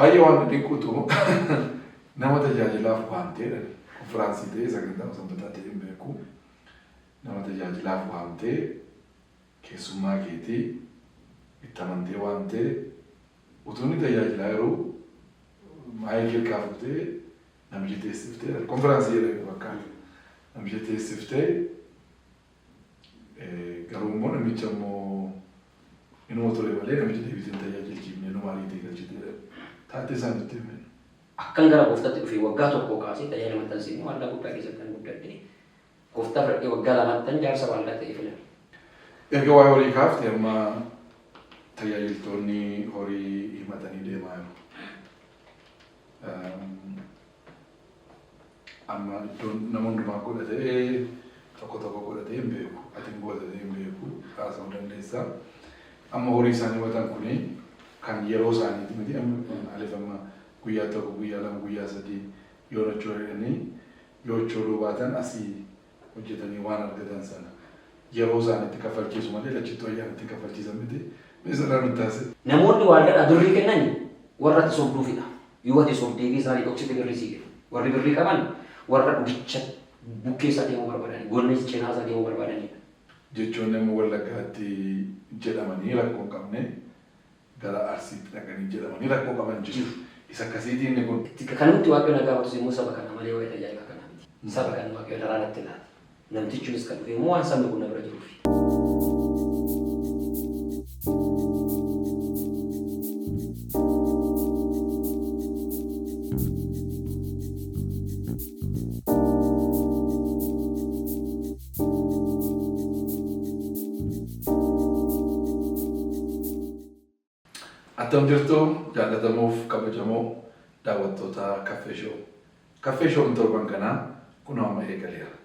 baay'ee waan dinquutu nama tajaajilaaf waamtee konfiraansii ta'ee sagantaa sanbataa ta'ee hin beeku nama tajaajilaaf waamtee keessummaa keetii itti amantee waamtee utuu inni tajaajilaa yeroo maayikii kaaftee namichi teessiftee konfiraansii jedhame fakkaata namichi teessiftee garuu immoo namicha immoo inuma ture malee namichi deebitiin tajaajilchiifne nu maalii ta'e galchitee taatee isaan itti himne. Akkan gara gooftatti dhufee waggaa tokko kaasee tajaajila maxxansiifne waldaa guddaa keessatti kan guddadhe gooftaa fudhadhee waggaa lamaan jaarsa waldaa ta'ee filame. Erga waa'ee horii kaaftee amma tajaajiltoonni horii himatanii deemaa jiru. Amma iddoon nama hundumaa godhatee tokko godhatee hin beeku. Atiin godhatee hin beeku haasa'uu dandeessaa. Amma horii isaanii himatan kuni kan yeroo isaaniiti miti alif amma guyyaa tokko guyyaa lama guyyaa sadii yoo hojjechuu jedhanii yoo hojjechuu baatan asii hojjetanii waan argatan sana yeroo isaaniitti kaffalchiisu malee lachitti wayyaanitti kaffalchiisan miti meeshaa nutti taasise. Namoonni waaldaa birrii kennan warra itti sobduufidha. Yoo ati sobdeebii isaanii dhoksite birrii sii kennu. Warri birrii qaban warra dhugicha bukkeessa deemuu barbaadanii gonnees cinaasaa deemuu barbaadaniidha. Jechuun nama Wallaggaatti jedhamanii rakkoo qabne gara Arsiitti dhaqanii jedhamanii rakkoo qaban jiru. Isa akkasiitiin inni kun. Kan nuti waaqayyoon agaafatus immoo saba kana malee waa'ee tajaajila kana miti. Saba kana waaqayyoon daraarratti laata. Namtichuunis kan dhufe immoo waan sabni kun na bira jiruufi. Attam jirtu jaallatamuuf kabajamoo daawwattoota Caffee Show. Caffee Show torban kanaa kunoo amma eegaleera.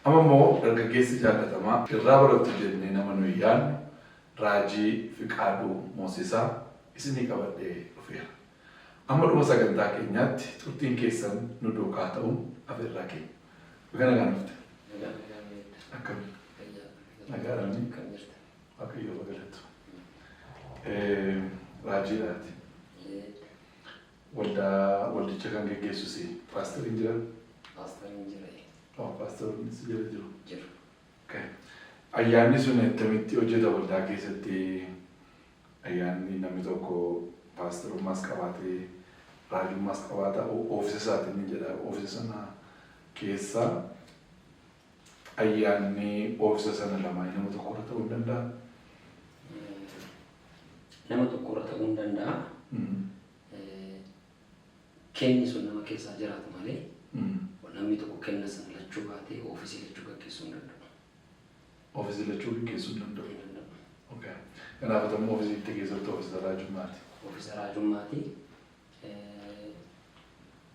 Amma immoo dargaggeessi jaallatamaa irraa barattu jennee nama nuyi yaadnu Raajii Fiqaaduu Moosisaa isinii qabadhee dhufeera. Amma dhuma sagantaa keenyaatti turtiin keessan nu duukaa ta'uun afeerraa keenya. Bakka nagaan dhufte. Akkami? Nagaadhaanii? Waaqayyoo bagalattu. Raajiidhaati. Waldicha kan geggeessus paastoriin jiran? Paastoriin jira. Paastoriin si jira jiru? Jiru. Ayyaanni sun akkamitti hojjeta waldaa keessatti ayyaanni namni tokko paastorummaas qabaatee raajummaas qabaata oofisa isaatiin ni jedha. Oofisa sana keessa ayyaanni oofisa sana lamaan nama tokko irra ta'uu hin danda'a? Nama tokko irra ta'uu hin danda'a. Kenni sun nama keessaa jiraatu malee namni tokko kenna sana lachuu baatee oofisii lachuu gaggeessuu hin danda'u. Oofisii lachuu gaggeessuu hin danda'u. Kanaaf ammoo oofisiitti keessatti oofisa raajummaati. Oofisa raajummaati.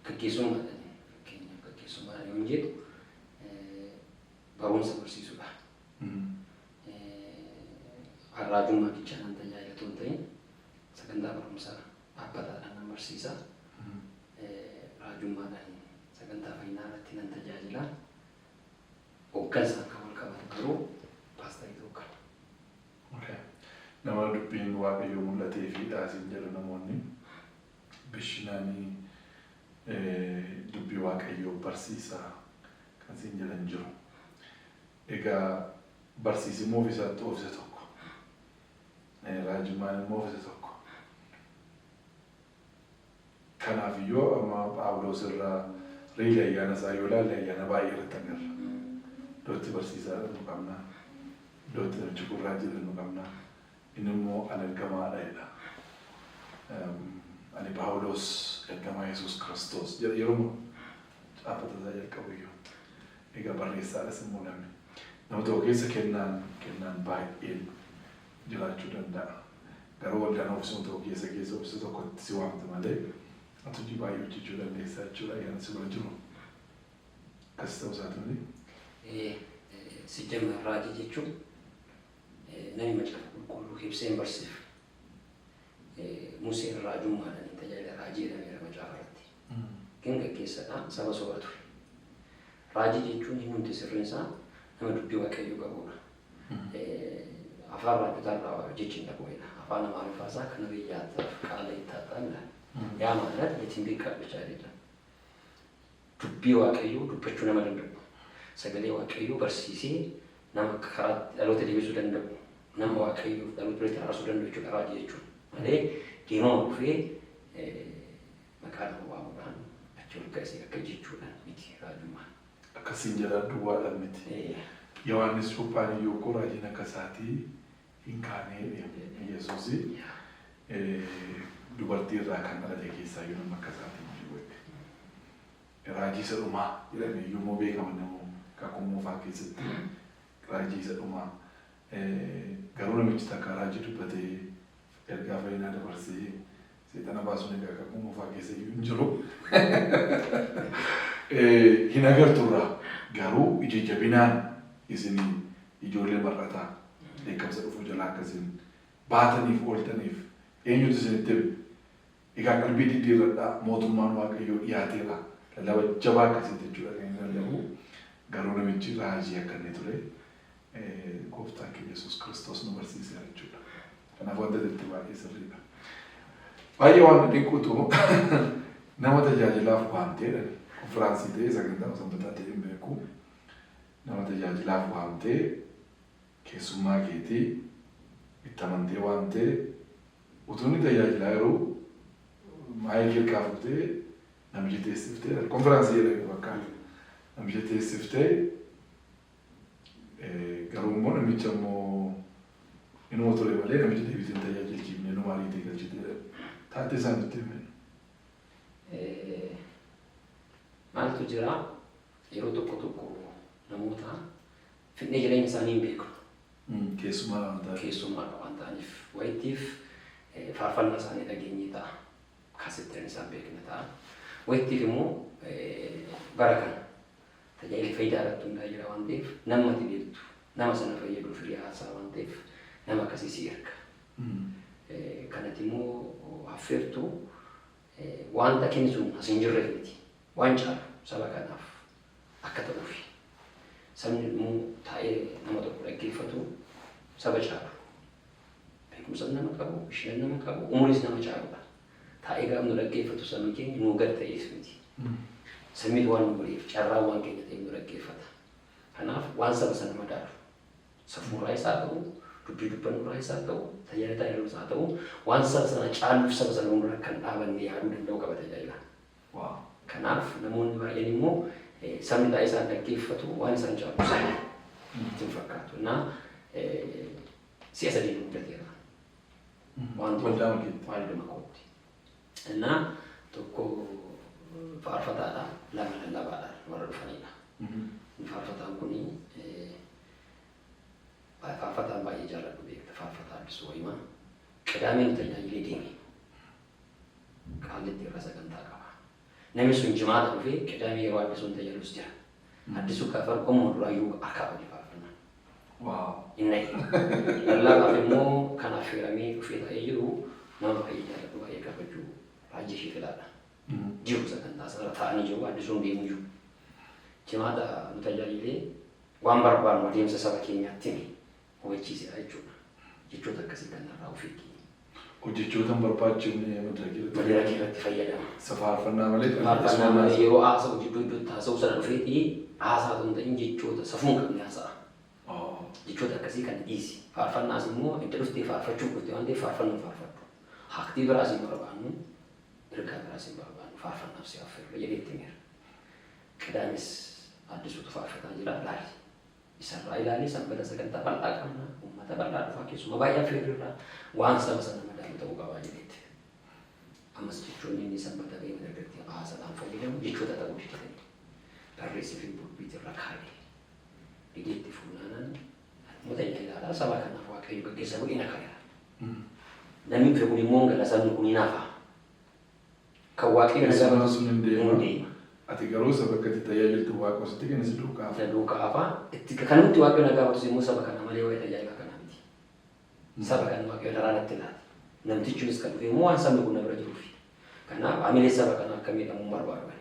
Gaggeessummaadhaan keenyaaf gaggeessummaadhaan yoo jedhu barumsa barsiisuudha. Raajummaa bichaa nan tajaajilatu hin ta'in sagantaa barumsaa dhaabbataadhaan nan barsiisa. Raajummaadhaan sagantaa fayyinaa irratti nan tajaajila. Hooggansaan kan wal qabatu garuu paastorii tokko. Nama dubbiin waaqayyoo mul'atee fi dhaasiin jedhu namoonni bishinaanii dubbii waaqayyoo barsiisaa kan siin jedhan jiru. Egaa barsiisi ofisaatti oofisa tokko. Raajummaan immoo oofisa tokko. Kanaaf iyyuu amma Phaawulos irraa reela ayyaana isaa yoo ilaalle ayyaana baay'ee irratti agarra. Iddootti barsiisaa jedhu qabna. Iddootti namichi gurraa jedhu qabna. Inni immoo an ergamaadha jedha. Ani Phaawulos ergamaa Yesuus Kiristoos jedha yeroo dhaabbata isaa jalqabu iyyuu. Egaa barreessaadhas immoo namni. Nama tokko keessa kennaan baay'een jiraachuu danda'a. Garuu waldaan oofisuma tokko keessa oofisa tokkotti si waamte malee ati hojii baay'ee hojjechuu dandeessaa jechuudha ayyaana si bira jiru. Akkas ta'uu isaati malee. Si jemma raajii jechuun namni macaafa qulqulluu ibseen barsiisu. Museen raajummaadhaan tajaajila raajii jedhameera macaafa irratti. Kan gaggeessadha saba sooratu. Raajii jechuun himuutti sirriin isaa nama dubbii waaqayyoo qabudha. Afaan raajotaa irraa jechi hin dhabuudha. Afaan amaariffaa isaa kan biyyaataaf qaala itti haxaanidha. Yaa maallaqa ittiin beekamachaa jira. Dubbii waaqayyoo dubbachuu nama danda'u. Sagalee waaqayyoo barsiisee nama karaa dhaloota deebisuu danda'u. Nama waaqayyoo dhaloota biratti ararsuu danda'u jechuudha raajii jechuudha. Malee deemama dhufee maqaa nama waamuudhaan achi ol ka'ee akka jechuudhaan miti raajummaan. Akkasiin jala duwwaadhaan miti. Yohaannis Cuuphaan iyyuu koo raajiin akka isaatii hin kaanee Yesuusi dubartii irraa kan dhalate keessaa yoo nama akka isaatiin jiru. Raajii isa dhumaa jedhamee yommuu beekaman namoo kakkummoo fa'aa keessatti raajii isa dhumaa. Garuu namichi takka raajii dubbatee ergaa fayyinaa dabarsee seexana baasuun egaa kakkummoo fa'aa keessa iyyuu hin jiru. Hin agarturraa garuu ija jabinaan isin ijoollee mar'ataa beekamsa dhufuu jalaa akkasiin baataniif ooltaniif eenyutu isinitti hime. Egaa qalbii diddiirradhaa mootummaan waaqayyoo dhiyaateera. Lallaba jabaa akkasitti jechuudha kan inni lallabu. Garuu namichi raajii akka inni ture gooftaan keenya Yesuus Kiristoos nu barsiiseera jechuudha. Kanaaf wanta itti baay'ee sirriidha. Baay'ee waan dinquutu nama tajaajilaaf waamteedha. Konfiraansii ta'ee sagantaa sanbataa ta'ee hin beeku. Nama tajaajilaaf waamtee keessummaa keetii itti amantee waamtee utuu inni tajaajilaa yeroo maayikii kaafatee namichi teessiftee konfiraansii jedhame fakkaata. Namichi teessiftee garuu immoo namicha immoo inuma ture malee namichi deebisee tajaajilchiifne nu maalii ta'e galchite taatee isaan nutti hime. Maaltu jira yeroo tokko namoota fedhii jireenya isaanii hin beeku. Keessummaa waan ta'aniif wayitiif faarfannaa isaanii dhageenyee ta'a. Kaasittiin isaan beekna ta'a. Wayitiif immoo bara kana tajaajila fayyidaa irratti hundaa'ee jira waan ta'eef nama ati beektu nama sana fayyadu firii haasaa waan ta'eef nama akkasii si erga. Kanatti immoo affeertuu wanta kenni sun as hin jirre miti. Waan caalu saba kanaaf akka ta'uufi. Sabni immoo taa'ee nama tokko dhaggeeffatu saba caalu. Beekumsa nama qabu, isheen nama qabu, umuriis nama caaludha. Taa'ee gaafa nu dhaggeeffatu sabni keenya nuu gad ta'eef miti. Sabni waan nu godheef carraa waan keenya ta'e nu dhaggeeffata. Kanaaf waan saba sana madaalu. Safuuraa isaa ta'u, dubbii dubbannuuraa isaa ta'u, tajaajila yeroo isaa ta'u, waan saba sana caaluuf saba sana hunduraa kan dhaabanne yaaduu danda'u qaba tajaajila. Kanaaf namoonni baay'een immoo sabni taa'ee isaan dhaggeeffatu waan isaan caalu isaanii ittiin fakkaatu. Naa si'a sadii nu mudateera. Waldama kootti. Naa tokko faarfataadha, lama lallabaadha warra dhufanidha. Faarfataan kuni faarfataan baay'ee jaalladhu beekta. Faarfataa Addisuu Wayimaa qadaameen tajaajilee deeme. Qaallitti irra sagantaa qaba. Namni sun jimaata dhufee qadaamee yeroo Addisuun tajaajilus jira. Addisuu kaafar qomoo duraayyuu harkaa qabdi faarfannaa. Inni lallabaaf immoo kan affeeramee dhufee ta'ee jiru nama baay'ee jaalladhu baay'ee qabachuu raajii ishee filaadha. Jiru sagantaa sana ta'anii jiru Addisuun deemu jiru. Jimaata nu tajaajilee waan barbaadnu adeemsa saba keenyaatti himi hubachiisedha jechuudha. Jechoota akkasii kanarraa of eegi. Hojjechoota barbaachifne madaala irratti fayyadama. Faarfannaa malee faarfannaa malee yeroo haasa'u jidduu iddootti haasa'u sana dhufee haasaa ta'uu ta'in jechoota safuun qabne haasa'a. Jechoota akkasii kan dhiisi. Faarfannaas immoo itti dhuftee faarfachuu dhuftee waan ta'eef faarfannuu faarfadhu. Haaktii biraas hin barbaannu, ergaa biraas hin barbaannu. Faarfannaaf si affeerra jedhee itti miira. Qadaamis Addisuutu faarfataa jira laali. Isarraa ilaalee sanbata sagantaa bal'aa qabna. Uummata bal'aa dhufaa keessumaa baay'ee affeerrirraa waan saba sana madaalu ta'uu qabaa jedheetti. Ammas jechoonni inni sanbata ga'ee madagatti haasaadhaan fayyadamu jechoota ta'uu didanii. Barreessi fi burbiitirra kaa'ee. Dhigeetti fuunaanaan uummata ilaalaa saba kanaaf waaqayyo gaggeessa godhina kaa'eera. Namni dhufe kun immoo gala sabni kun hinaafa. Kan waaqayyo nagaa sun hin deema. Ati garuu saba akkatti tajaajiltu waaqa osatti kennis duukaa hafa. Duukaa hafa. Itti kanutti waaqayyo nagaa batus immoo saba kana malee waa'ee tajaajila kana miti. Saba kana waaqayyo daraarratti laata. Namtichuunis kan dhufe immoo waan sabni kun na bira jiruufi. Kanaaf amilee saba kana akka miidhamuu barbaadu.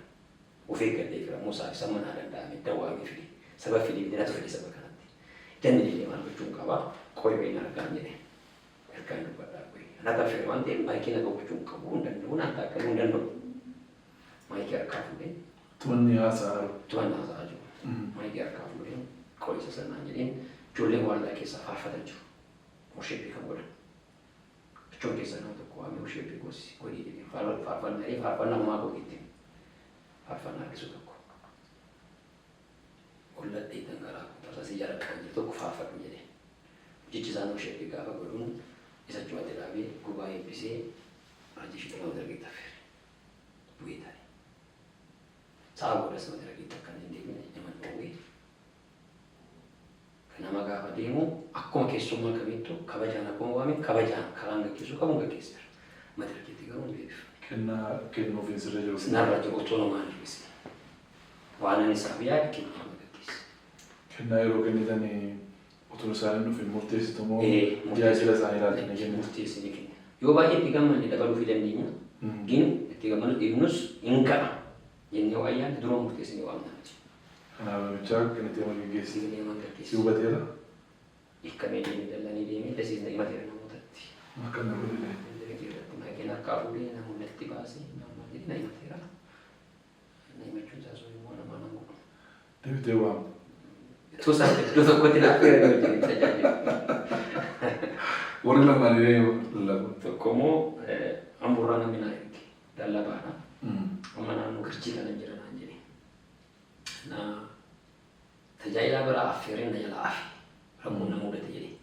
Of eeggatee fira Musaa isa manaa danda'ame dawwaamee fide. Saba fidee dinatu fide saba kanatti. Janni jedhee maal gochuun qaba qoyoo hin argaan jedhe. Ergaan dubbadhaa qoyee Nata affeere waan ta'eef maayikii naga gochuu hin qabu hin danda'u naan taakkaluu hin danda'u. Maayikii harkaa fuudhee. Tumanni haasa'aa. Tumanni haasa'aa jiru. Maayikii harkaa fuudhee qolisa sanaan jedheen ijoolleen wallaa keessaa faarfatan jiru. Musheebii kan godhan. Ijoon keessaa nama tokko waamee musheebii gosi godhii jedhee faarfannaa faarfannaa homaa godhiitti. Faarfannaa harkisu tokko. Olladhee dangaraa tasaasii jala kan jiru tokko faarfadhu jedhee. Jechi isaan musheebii gaafa godhuun isa cumatte dhaabee gubaa eebbisee raajii shi nama dargaggeessa affeere. Bu'ee taa'e. Sa'a boodas nama dargaggeessa akkan hin deemine nama dhoowwee. Nama gaafa deemu akkuma keessummaa kamittuu kabajaan akkuma waame kabajaan karaan gaggeessuu qabuun gaggeesseera. Madargeetti garuu hin beeksifamu. Kennuufiin sirra jiru. Narra jiru otoo namaan hir'ise. Waan ani isaaf yaade kennuu nama gaggeesse. Kennaa yeroo kennitanii otoo isaanii dhufin murteessitu moo tajaajila isaanii ilaalanii kennu? Murteessanii kenna. Yoo baay'ee itti gammanne dabaluufii dandeenya. Gin itti gammanu dhiibnus hin ka'a. Jennee waa yaadde dura murteessinee waamna. Kanaaf namicha kennitee wal geggeessi. Si hubateera? Hiikamee deemee dallanii deemee dasiisna himateera namootatti. Akka nama godhine. Maayikeen harkaa fuudhee namoonni itti baasee namoonni na himateera. Na himachuun isaa sun immoo nama nama godhu. Deebitee waamu. Tuusaa iddoo tokkotti laafeera hojii tajaajilu. Warri lamaan lallabu. Tokko immoo hamburraa namni naa erge lallabaadha. Amma naannoo kirchii kana jira naan jedhe. Tajaajila biraa affeereen na jala hafe rakkoon na mudate jedhee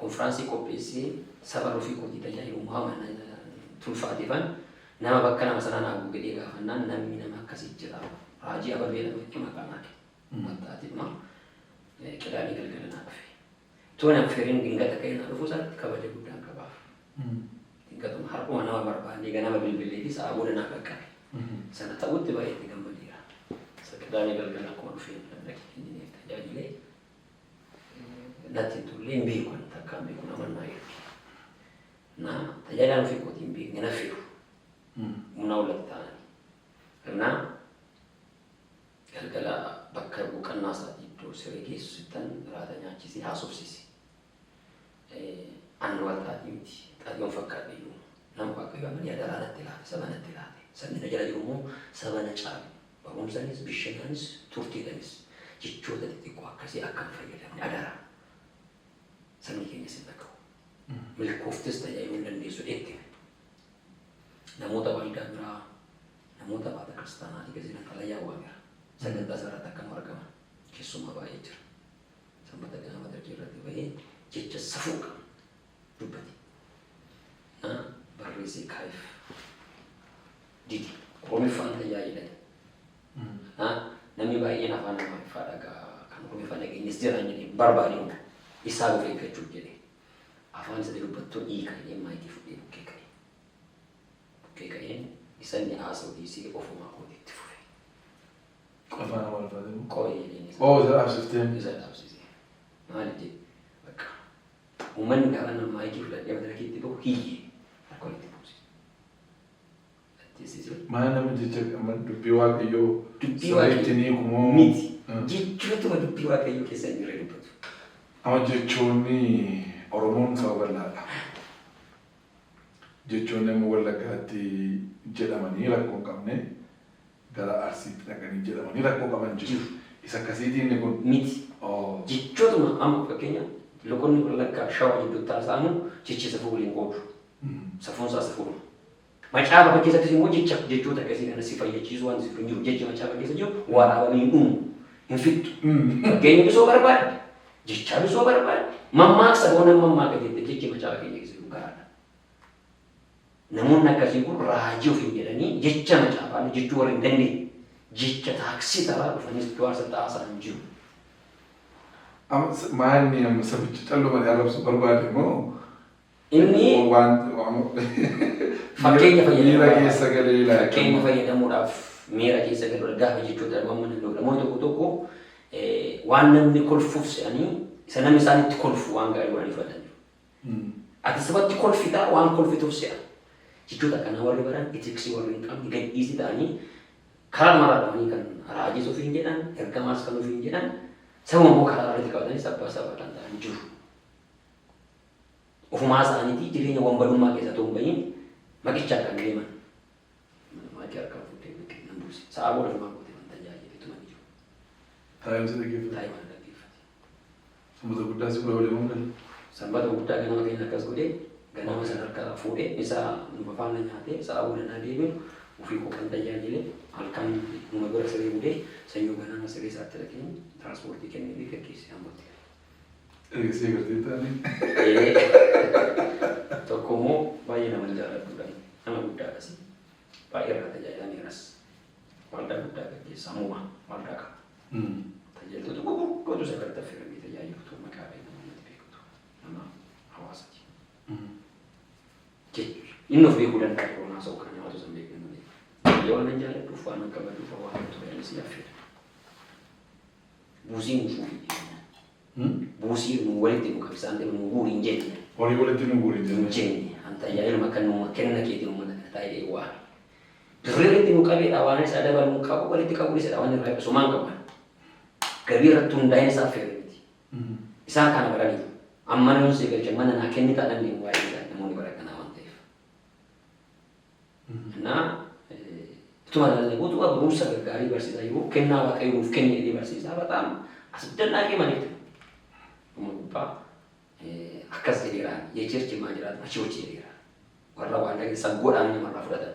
konfiraansii qopheessee saba ofii kootii tajaajilummaa tulfaateefan nama bakka nama sanaa naa gugedhee gaafannaan namni nama akkasii jira raajii abalbee nama itti maqaa naa kennu mattaatima qidaamii galgala naa dhufe. Toon affeereen dingata ka'ee naa dhufuu isaatti kabaja guddaan qabaaf. Dingatuma har'uma nama barbaadee ganama bilbileetii sa'a booda naa qaqqabe. Sana ta'utti baay'ee itti gammadeera. Qidaamii galgala akkuma dhufee inni tajaajilee natti tulle hin beeku kan takkaan beeku nama naa erge. Na tajaajilaan ofii kootii hin beekne na firu. Muna walitti ta'anii. Kanaaf galgala bakka boqonnaa isaati iddoo siree geessistan raata nyaachisee haasofsiise. Annu wal taatee miti xaaliyoon fakkaadhe iyyuu nama waaqayyo amanii adaraa natti laate saba natti laate sabni na jala jiru immoo saba na caabe. Barumsaanis bishannaanis turtiidhaanis jechoota xixiqqoo akkasii akkam fayyadamne adara. Sabni keenya sin dhaga'u. Milkooftis tajaajiluu hin dandeessu dheettime. Namoota waldaa biraa namoota baata kiristaanaatii gadi falayyaa waameera. Sagantaa isaarratti akkam argaman keessumaa baay'ee jira. Sanbata ganama dargii irratti bahee jecha safuu qaba dubbate. Barreessee kaayif didi Oromiffaan tajaajilan. Namni baay'een afaan Amaariffaa dhagaa kan Oromiffaa dhageenyes jiran jedhee barbaadee isaa of eeggachuuf jedhee afaan isa dubbattoon hiika jedhee maayitii fudhee bukkee ka'e. Bukkee ka'een isa inni haasa'u dhiisee ofumaa kootiitti fufe. Afaan Amaariffaatiin? Qooyee jedheen isa. Oo isa dhaabsiftee? Isa dhaabsisee. Maali jedhe bakka uummanni gaafa nama maayitii fudhadhee mata rakeetti bahu hiyyee akka walitti buuse. Maal nama jecha dubbii waaqayyoo dubbii waaqayyoo kumoo miti jechuutuma dubbii waaqayyoo keessa hin jirre dubbatu. Amma jechoonni Oromoon saba bal'aadha. Jechoonni amma Wallaggaatti jedhamanii rakkoo hin qabne gara Arsiitti dhaqanii jedhamanii rakkoo qaban jiru. Isa akkasiitiin kun miti. Jechootuma amma fakkeenya loqonni Wallaggaa Shawaa gidduutti haasa'amu jechi safuu waliin qoodu. Safuun isaa safuudha. Macaafa keessattis immoo jechoota akkasii kana si fayyachiisu waan si hin jiru jechi macaafa keessa jiru waraabamee hin dhumu hin fixxu. Fakkeenya bisoo barbaade jechaa bisoo barbaade mammaaksa boona mammaaqa jette jechi macaafa keenya keessa jiru garaadha. Namoonni akkasii kun raajii ofiin jedhanii jecha macaafaan jechuu warra hin dandeenye jecha taaksii taraa dhufanis jawaarsa taasisaa hin jiru. Maalni amma sabichi callumaan arrabsu barbaade moo? Inni fakkeenya fayyadamuudhaaf miira keessa galuudha gaafa jechoota argamu danda'udha. Namoonni tokko tokko waan namni kolfuuf se'anii isa namni isaanitti kolfu waan gaarii waan ifatan jiru. Ati sabatti kolfitaa waan kolfituuf se'a. Jechoota kana warri baran itiksii warri hin qabne gadi dhiisii ta'anii karaa maraadhaanii kan raajii ofiin jedhan ergamaas kan ofiin jedhan sababa immoo karaa irratti qabatanii sabbaa sabaadhaan ta'an jiru. ofumaa isaaniitii jireenya wambadummaa keessa ta'uu hin bahin maqichaa kan deeman. Maatii harkaa fuudhee nan buuse. Sa'a booda fumaa gootee waan tajaajilee tuman jiru. Taa'imsa dhaggeeffate. Taa'ima dhaggeeffate. Sanbata guddaa si godha waliin galu. Sanbata guddaa ganama keenya akkas godhee ganama sana harkaa fuudhee isaa nu faana nyaatee sa'a booda na deebiin ofii kophaan tajaajilee halkan numa bira siree budee sanyoo ganama siree isaatti dhaqee tiraanspoortii kennee fi gaggeessee hammatte. Eegisee gartee ta'anii. Tokko immoo baay'ee nama jaalladhuudha. Nama guddaa akkasii. Baay'ee irraa tajaajilameeras. Waldaa guddaa gaggeessa ammuma waldaa qaba. Tajaajiltoota gurguddootu isa kan taffiranii tajaajiltu maqaa beekamu beekutu nama hawaasaati. Inni of beekuu danda'a yeroo naasa'u kan nyaatu san beekne malee. Yoo nan jaalladhuuf waan akka baduuf waan tureen si affeera. Buusii nuufuu buusii nu walitti nu qabsaan ta'e nu guuriin jenne. Horii walitti nu guuriin jenne. Jenne an tajaajiluma kan nu kenna keetiin uummata kana taa'ee waa. Dirreetti nu qabeedha waan isa dabalu qabu walitti qabu isa waan irraa sumaan qabu. Gabii irratti hundaa'een isaa affeera miti. Isaan kana baranii amma nuun si galche mana naa kennita dhabne waa'ee isaa namoonni bara kanaa waan ta'eef. Naa ituma dallee guutuu barumsa gaggaarii barsiisaa jiru kennaa waaqayyoo nuuf kennee barsiisaa bataam asdannaqee manitti. Gubbaa akkas jedheeraan yeechirchi maa jiraatu achi hojii jedheeraan warra waan dhageessan godhaan namarraa fudhatan.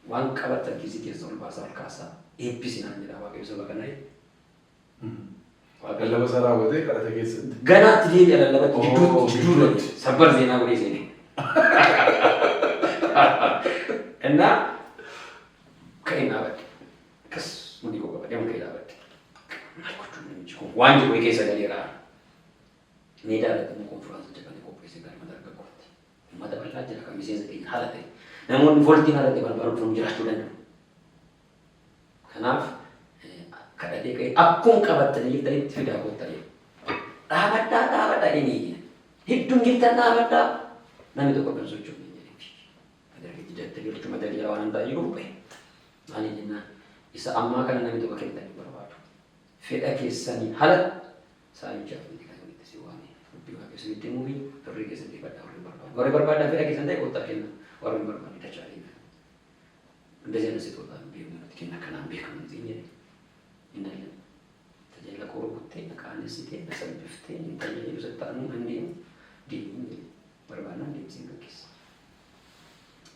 Waan qabatan kiisii keessa ol baasaa ol kaasaa eebbisinaan jedha waaqayyo saba kana. Lallaba isaa raawwatee kadhata keessatti. Ganaatti deebi'a lallabatti jidduutti sabbar zeenaa godhee seenee. Innaa ka'ee dhaabadde akkas mudhii koo qabadee muka dhaabadde. Waan jiru keessa galeeraa. Meedaa irratti immoo konfiraansa jedhamee qopheessee galma dargaggooti. Uummata bal'aa jira kan miseensa keenya haala ta'e. Namoonni voltiin haala ta'e barbaaduudhaan jiraachuu danda'u. Kanaaf kadhatee ka'ee akkuma qabattanii jirtanitti fidaa goottanii. Dhaabadhaa inni hedduun jirtan dhaabadhaa. Namni tokko kan socho'u hin jedhee. Adargatti jattanii hirchuma daliyaa waan hin taa'e jiru bahe. Maali jennaan isa ammaa kana namni tokko kennitanii barbaadu. Fedha keessanii haala saamichaaf miti kan walitti si waame. Dubbii waa keessa itti muufi firrii keessatti badhaa warri barbaadu. Warri barbaadan fedha keessan ta'e kottaa kenna. Warri hin barbaanne dachaalee. እንደዚህ አይነት ሴት ወጣ ቢሆን ከና ከና ቢሆን እንጂ እንደለ ተጀላ ቆርቁቴ ነካንስቴ ነሰብፍቴ እንተየ ይዘጣኑ እንዴ ዲኒ በርባና እንዴ ሲንከስ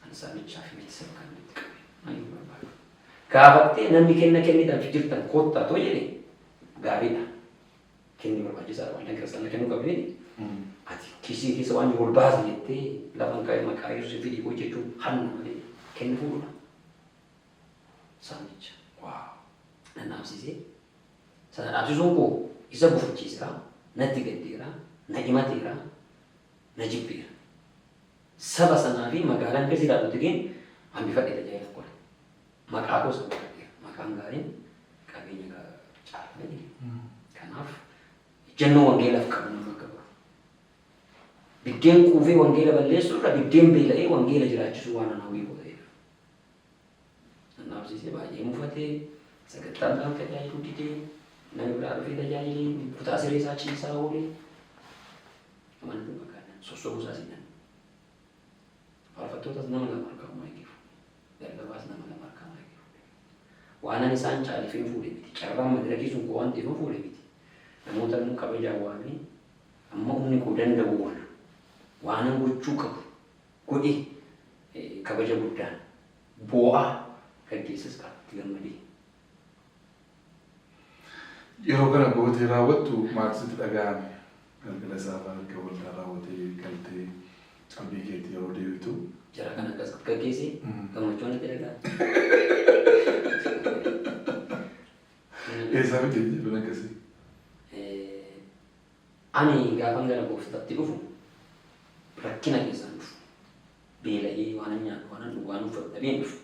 አንሳ ብቻ ቤተሰብ ካለ አይ በርባና ጋባቴ ነሚ ከነ ከኒዳ ፍጅርተን ኮታ ቶየኔ ጋቢና ከኒ በርባጅ ሳራ ወንደ ክርስቲያን ከኑ ጋቢ አቲ ኪሲ ኪስ ዋን ወልባዝ ነቴ ለማንካይ መካይር ሲፊዲ ወጀቹ ሀን ከኒ ሁሉ Samicha. Wow. Nanaamsisee sana dhaabsisuun koo isa gufachiiseera, natti gaddeera, na himateera, na jibbeera. Saba sanaa fi magaalaan keessa jiraatutti geen hambifadhe tajaajila godhe. Maqaa gosa godhateera. Maqaan gaariin qabeenya caalanii. Kanaaf ejjennoo wangeelaaf qabu nama qabu. Biddeen quufee wangeela balleessuu irra biddeen beela'ee wangeela jiraachisuu waan hawwii godhe. Naamsisee baay'ee mufatee sagantaan isaan tajaajilu didee namni biraa dhufee tajaajilee kutaa siree isaa ciisaa oolee amantii fakkaatan sossobuu isaa sinan faarfattootas nama lama harkaa uumaa eegifu dargabbaas nama lama harkaa uumaa eegifu waan ani isaan caalifeen fuudhe miti carraan madirakii sun koo waan ta'eef fuudhe miti namoota immoo kabajaa waamee amma humni koo danda'u waan gochuu qabu godhee kabaja guddaan boo'aa Kaggeessas qaatti gammadee. Yeroo kana gootee raawwattu maaltu dhaga'ame? Galgala isaa akka waldaa raawwatee galtee cabbii keetti yeroo deebitu. Jara kana akkas gaggeessee gammachuun itti dhaga'ame. Eessaa miti jedhuun akkasii? Ani gaafan gara gooftaatti dhufu rakkina keessaan dhufu. Beela'ee waan nyaatu waan dhugu waan uffatu dhabeen dhufu.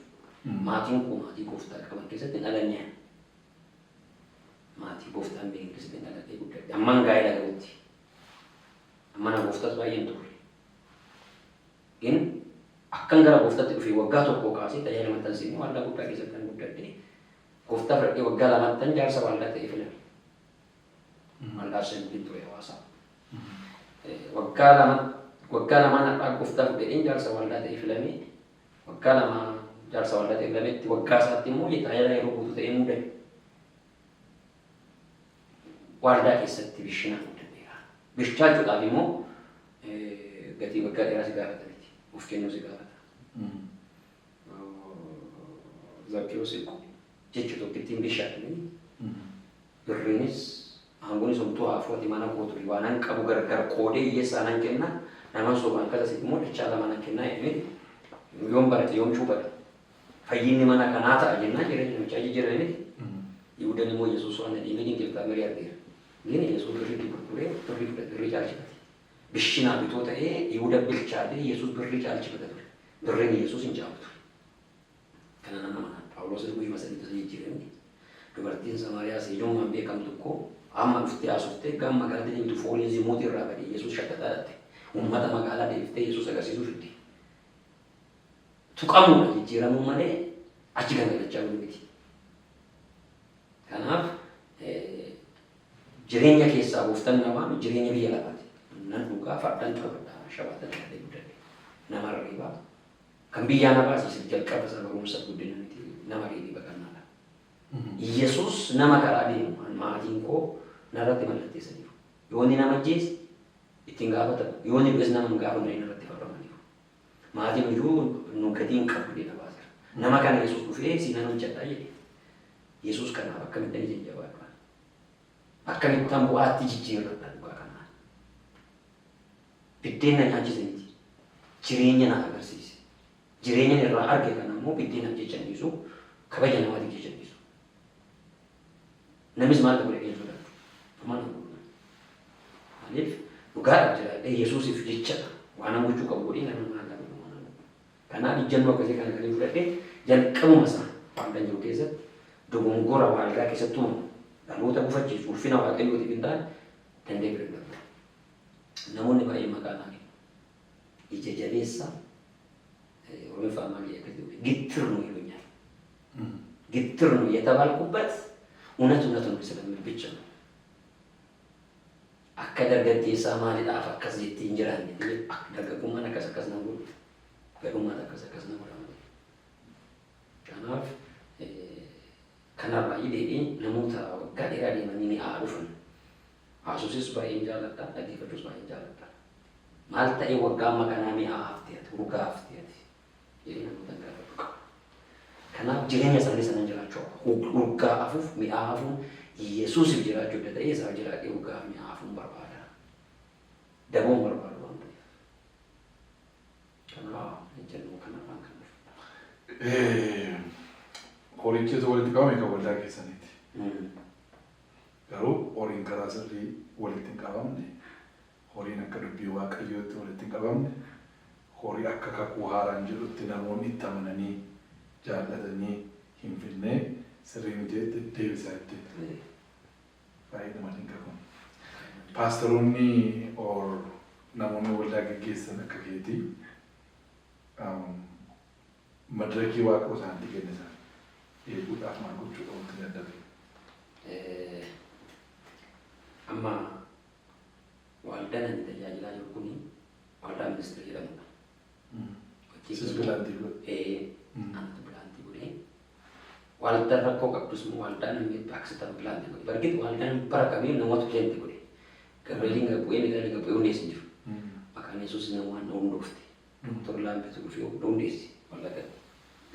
Maatiin koo maatii gooftaa qaban keessatti dhalanyaan maatii gooftaan beekan keessatti dhalatee guddate amman gaa'ela gahutti ammana gooftaas baay'een turre gin akkan gara gooftaatti dhufee waggaa tokko kaasee tajaajila maxxansee waldaa guddaa keessatti kan guddadde gooftaa fudhadhee waggaa lamattan jaarsa waldaa ta'ee filame waldaa shan ture hawaasaa waggaa lamaan har'aa gooftaa fudhadheen jaarsa waldaa ta'e filamee waggaa lamaa jaarsa waldaa ta'e filametti waggaa isaatti immoo tajaajila yeroo guutuu ta'ee muudame. Waldaa keessatti bishina fudhateera. Bishaachuudhaaf immoo gatii waggaa dheeraa si gaafata miti. Of kennuu si gaafata. Zakkiyoos jecha tokkittiin bishaatanii birriinis hanguunis homtuu haafuuti mana kootu waan qabu gargar qoodee hiyyeessaa nan kenna naman sobaan akkasitti immoo dachaa lama nan kennaa jedhanii yoom barate yoom cuubata fayyinni mana kanaa ta'a jennaan jireenya namichaa jijjiiranii Yihuudaan immoo Yesuus waan dhiibee dinqiltaa marii argeera. Gini Yesuus birrii gurguree birrii fudhate birrii caalchifate. Bishinaa bitoo ta'ee Yihuudaa bilchaatee Yesuus birrii caalchifate ture. Birriin Yesuus hin caalu ture. Kana nama Phaawulos guyyuma sadiitti jijjiiranii dubartiin Samaariyaa seejummaan beekamtu tokko amma dhuftee haasofte gama magaalaa deemtu foolii zimootii irraa badee Yesuus shakkataa dhatte. Uummata magaalaa deebiftee Yesuus agarsiisuu fidde. Tuqamuudha jijjiiramuu malee achi gangalachaa jiru miti. Kanaaf jireenya keessaa gooftaan namaa jireenya biyya lafaati. Nan dhugaa fardaan taphadhaa shabaatan ta'ee guddate. Nama reebaa kan biyyaa na baasise jalqaba isa barumsa guddina miti nama reebii baqannaadha. Yesuus nama karaa deemu maatiin koo narratti mallatteessaniiru. Yoonni nama ajjeese ittiin gaafatamu yoonni du'es nama hin gaafanne narratti farramaniiru. Maatiin iyyuu nu gatii hin qabu jedha baasira. Nama kana Yesuus dhufee si nan hojjedhaa jedhe. Yesuus kanaaf akkamitti jajjabaadha. Akkamittaan bu'aatti jijjiirradha dhugaa kanaan. Biddeen na nyaachisaniiti. Jireenya na agarsiise. Jireenya irraa arge kana immoo biddeen na jechanniisu kabaja namaatiif jechanniisu. Namis maal ta'uu dhageen sodaatu. Maal maaliif dhugaadhaaf jiraadhee Yesuusiif jechadha. Waan gochuu qabu godhee nama maal ta'uu. Kanaaf ijjannoo akkasii kana kan fudhadhee jalqabuma isaa waan jiru keessatti dogongora waldaa keessatti dhaloota gufachiisu ulfina waaqayyootiif hin taane dandee bira darba. Namoonni baay'ee maqaa naani ija jabeessa Oromiffaa maal jedhee gittir ነው ይሉኛል። ግትር ነው የተባልኩበት እውነቱን ስለምል ነው። akka dargaggeessaa maaliidhaaf akkas jettee hin jiraanne dargaggummaan akkas nama godhu gadhummaan akkas nama godhama. Kanaaf kanarraa hidheedhiin namoota waggaa dheeraa deemanii ni dhufan. Haasuusis baay'een jaalladha, dhaggeeffachuus baay'een jaalladha. Maal ta'ee waggaa amma kanaa mi'aa hafteeti, urgaa hafteeti jedhee namoota gaafatu qaba. Kanaaf jireenya isaanii sanan jiraachuu urgaa hafuuf mi'aa hafuun Yesuusiif jiraachuu adda ta'ee isaa jiraatee urgaa mi'aa hafuun barbaada. Daboon barbaadu waan ta'eef. Kanaaf jennuu kanarraan kan dhufu. Horichis walitti qabame kan waldaa keessaniiti. Garuu horiin karaa sirrii walitti hin qabamne, horiin akka dubbii waaqayyootti walitti hin qabamne, horii akka kakuu haaraan jedhutti namoonni itti amananii jaallatanii hin finne sirrii miti deebisaa itti baay'ee namatti hin qabamu. Paastoroonni namoonni waldaa gaggeessan akka keetii madirakii waaqoo isaanitti kennisan. Eeguudhaaf maal gochuudha wanti dadhabe? Amma waldaan ani tajaajilaa jiru kuni waldaa ministeera jedhamudha. Sis bilaantii godhe? Anatu bilaantii godhe. Waldaan rakkoo qabdus immoo waldaan namni baaksitan bilaantii godhe. Bargit waldaan bara kamii namatu bilaantii godhe. Gabrieliin gabbu'ee midhaan gabbu'ee hundeessi jiru. Maqaan Yesuus namaan hundoofte. Doktor Laambeetu dhufee hundeessi waldaa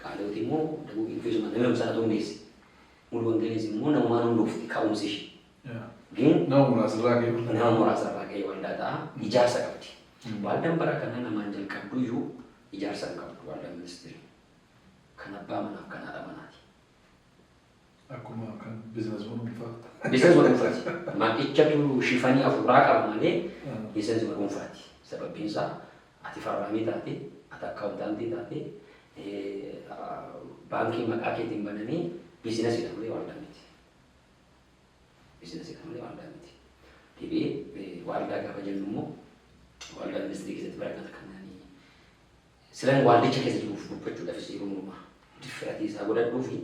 Qaaleewwati immoo dhabuu infeesuma namni hamsaatu hundeessi. Mulu wangeelis immoo namumaan hundoofti ka'umsi ishee. Nama muraasarraa ga'ee waldaa ta'a ijaarsa qabdi. Waldaan bara kana namaan jalqabdu iyyuu ijaarsa hin qabdu waldaan ministeera. Kan abbaa manaaf kan haadha manaati. Akkuma kan biizinasuma dhuunfaati. Biizinasuma dhuunfaati. Maaqichatu shifanii afuuraa qaba malee biizinasuma dhuunfaati. Sababbiin isaa ati farraamii taate, ati akkaawuntaantii taate, baankii maqaa keetiin bananii biizinasiidha malee waldaa miti. Biizinasiidha malee waldaa miti. Dhibee waldaa gaafa jennu immoo waldaa ministeera keessatti barakata kannanii silan waldicha keessa jiruuf dubbachuudhaafis yeroo hundumaa diffiratii isaa godhadhuu fi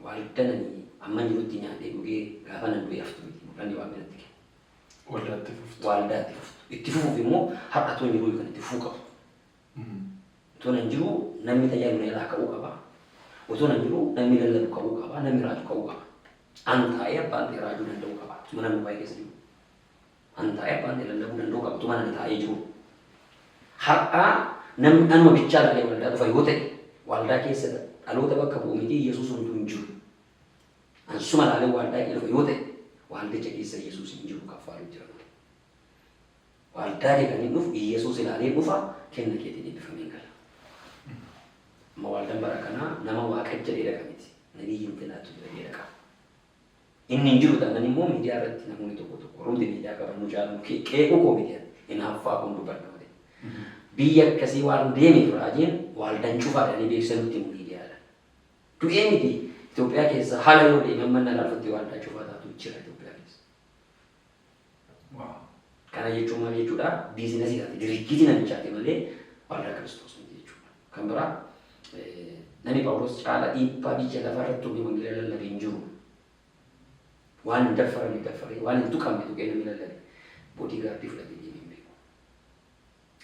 waldaan amma jirutti nyaatee dhugee gaafa nan du'e haftu miti mul'anni waan biratti kenna. waldaatti fuftu. Waldaatti fuftu. Itti fufuuf immoo har'atoo jiruu kan itti fufuu qabu. Otoo nan jiru namni tajaajilu irraa ka'uu qaba. Otoo nan jiru namni lallabu ka'uu qaba. Namni raaju ka'uu qaba. An taa'ee abbaan ta'e raajuu danda'uu qaba. Tuma namni baay'ee keessa jiru. An taa'ee abbaan ta'e lallabuu danda'uu qaba. Tuma namni taa'ee jiru. Har'aa namni anuma bichaa dhalee waldaa dhufa yoo ta'e waldaa keessa dhaloota bakka bu'u miti Yesuus hunduu hin jiru. Ansuma laalee waldaa dhufa yoo ta'e waldicha keessa Yesuus hin jiru kaffaalu jira. Waldaa deeganii dhufu Yesuus ilaalee dhufa kenna keetiin eebbifamee gala. Amma waldaan bara kanaa nama waaqajja dheeraa miti. Nabiyyiin tilaatu jira dheeraa. Inni hin jiru ta'an immoo miidiyaa irratti namoonni tokko tokko rumti miidiyaa qaban nu jaallamu qeequu koo miidiyaa inni haffaa kun dubbanna wale. Biyya akkasii waan deeme raajiin waldaan cufaadhaan beeksisanutti miidiyaadha. Du'ee miti Itoophiyaa keessa haala yoo deeman manna laalfatti waldaa cufaa taatu jira Itoophiyaa keessa. Kana jechuun maal jechuudha? Biizinasii taate diriggiitii namichaati malee waldaa Kiristoos miti jechuudha. Kan biraa namni Phaawulos caala dhiibbaa biyya lafarratti humni wangeela lallabee hin jiru. Waan hin daffaree waan hin tuqamne tuqee namni lallabe boodii gaardii fudhatee deemee hin beeku.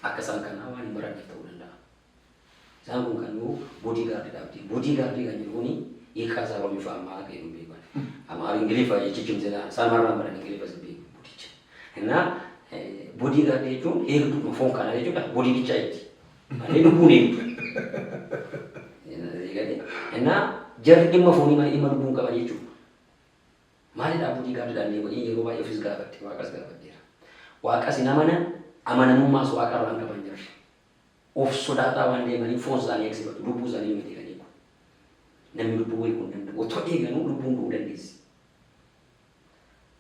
Akka isaan kanaa waan hin baranneef ta'uu danda'a. Isaan kun kan yoo boodii gaardii dhaabdee boodii gaardii kan jedhuuni hiikaa isaa waan bifa ammaa akka hin beekan. Amma Ingiliffa jechuun isaan marraan baran Ingiliffa sin beeku boodicha. Innaa boodii gaardii jechuun eegduu foon kana jechuudha boodii bichaa jetti. Malee lubbuun eegdu. Innaa jarri dhimma foonii malee dhimma lubbuun qaban jechuudha. Maalidhaa boodii gaardiidhaan deemanii yeroo baay'ee ofis gaafatte waaqas gaafateera. Waaqas hin amanan amanamummaas waaqarraan qaban jirri. Of sodaataa waan deemanii foon isaanii eegsifatu lubbuu isaanii miti kan eegu. Namni lubbuu eeguu hin danda'u. Otoo eeganuu lubbuun du'uu dandeessi.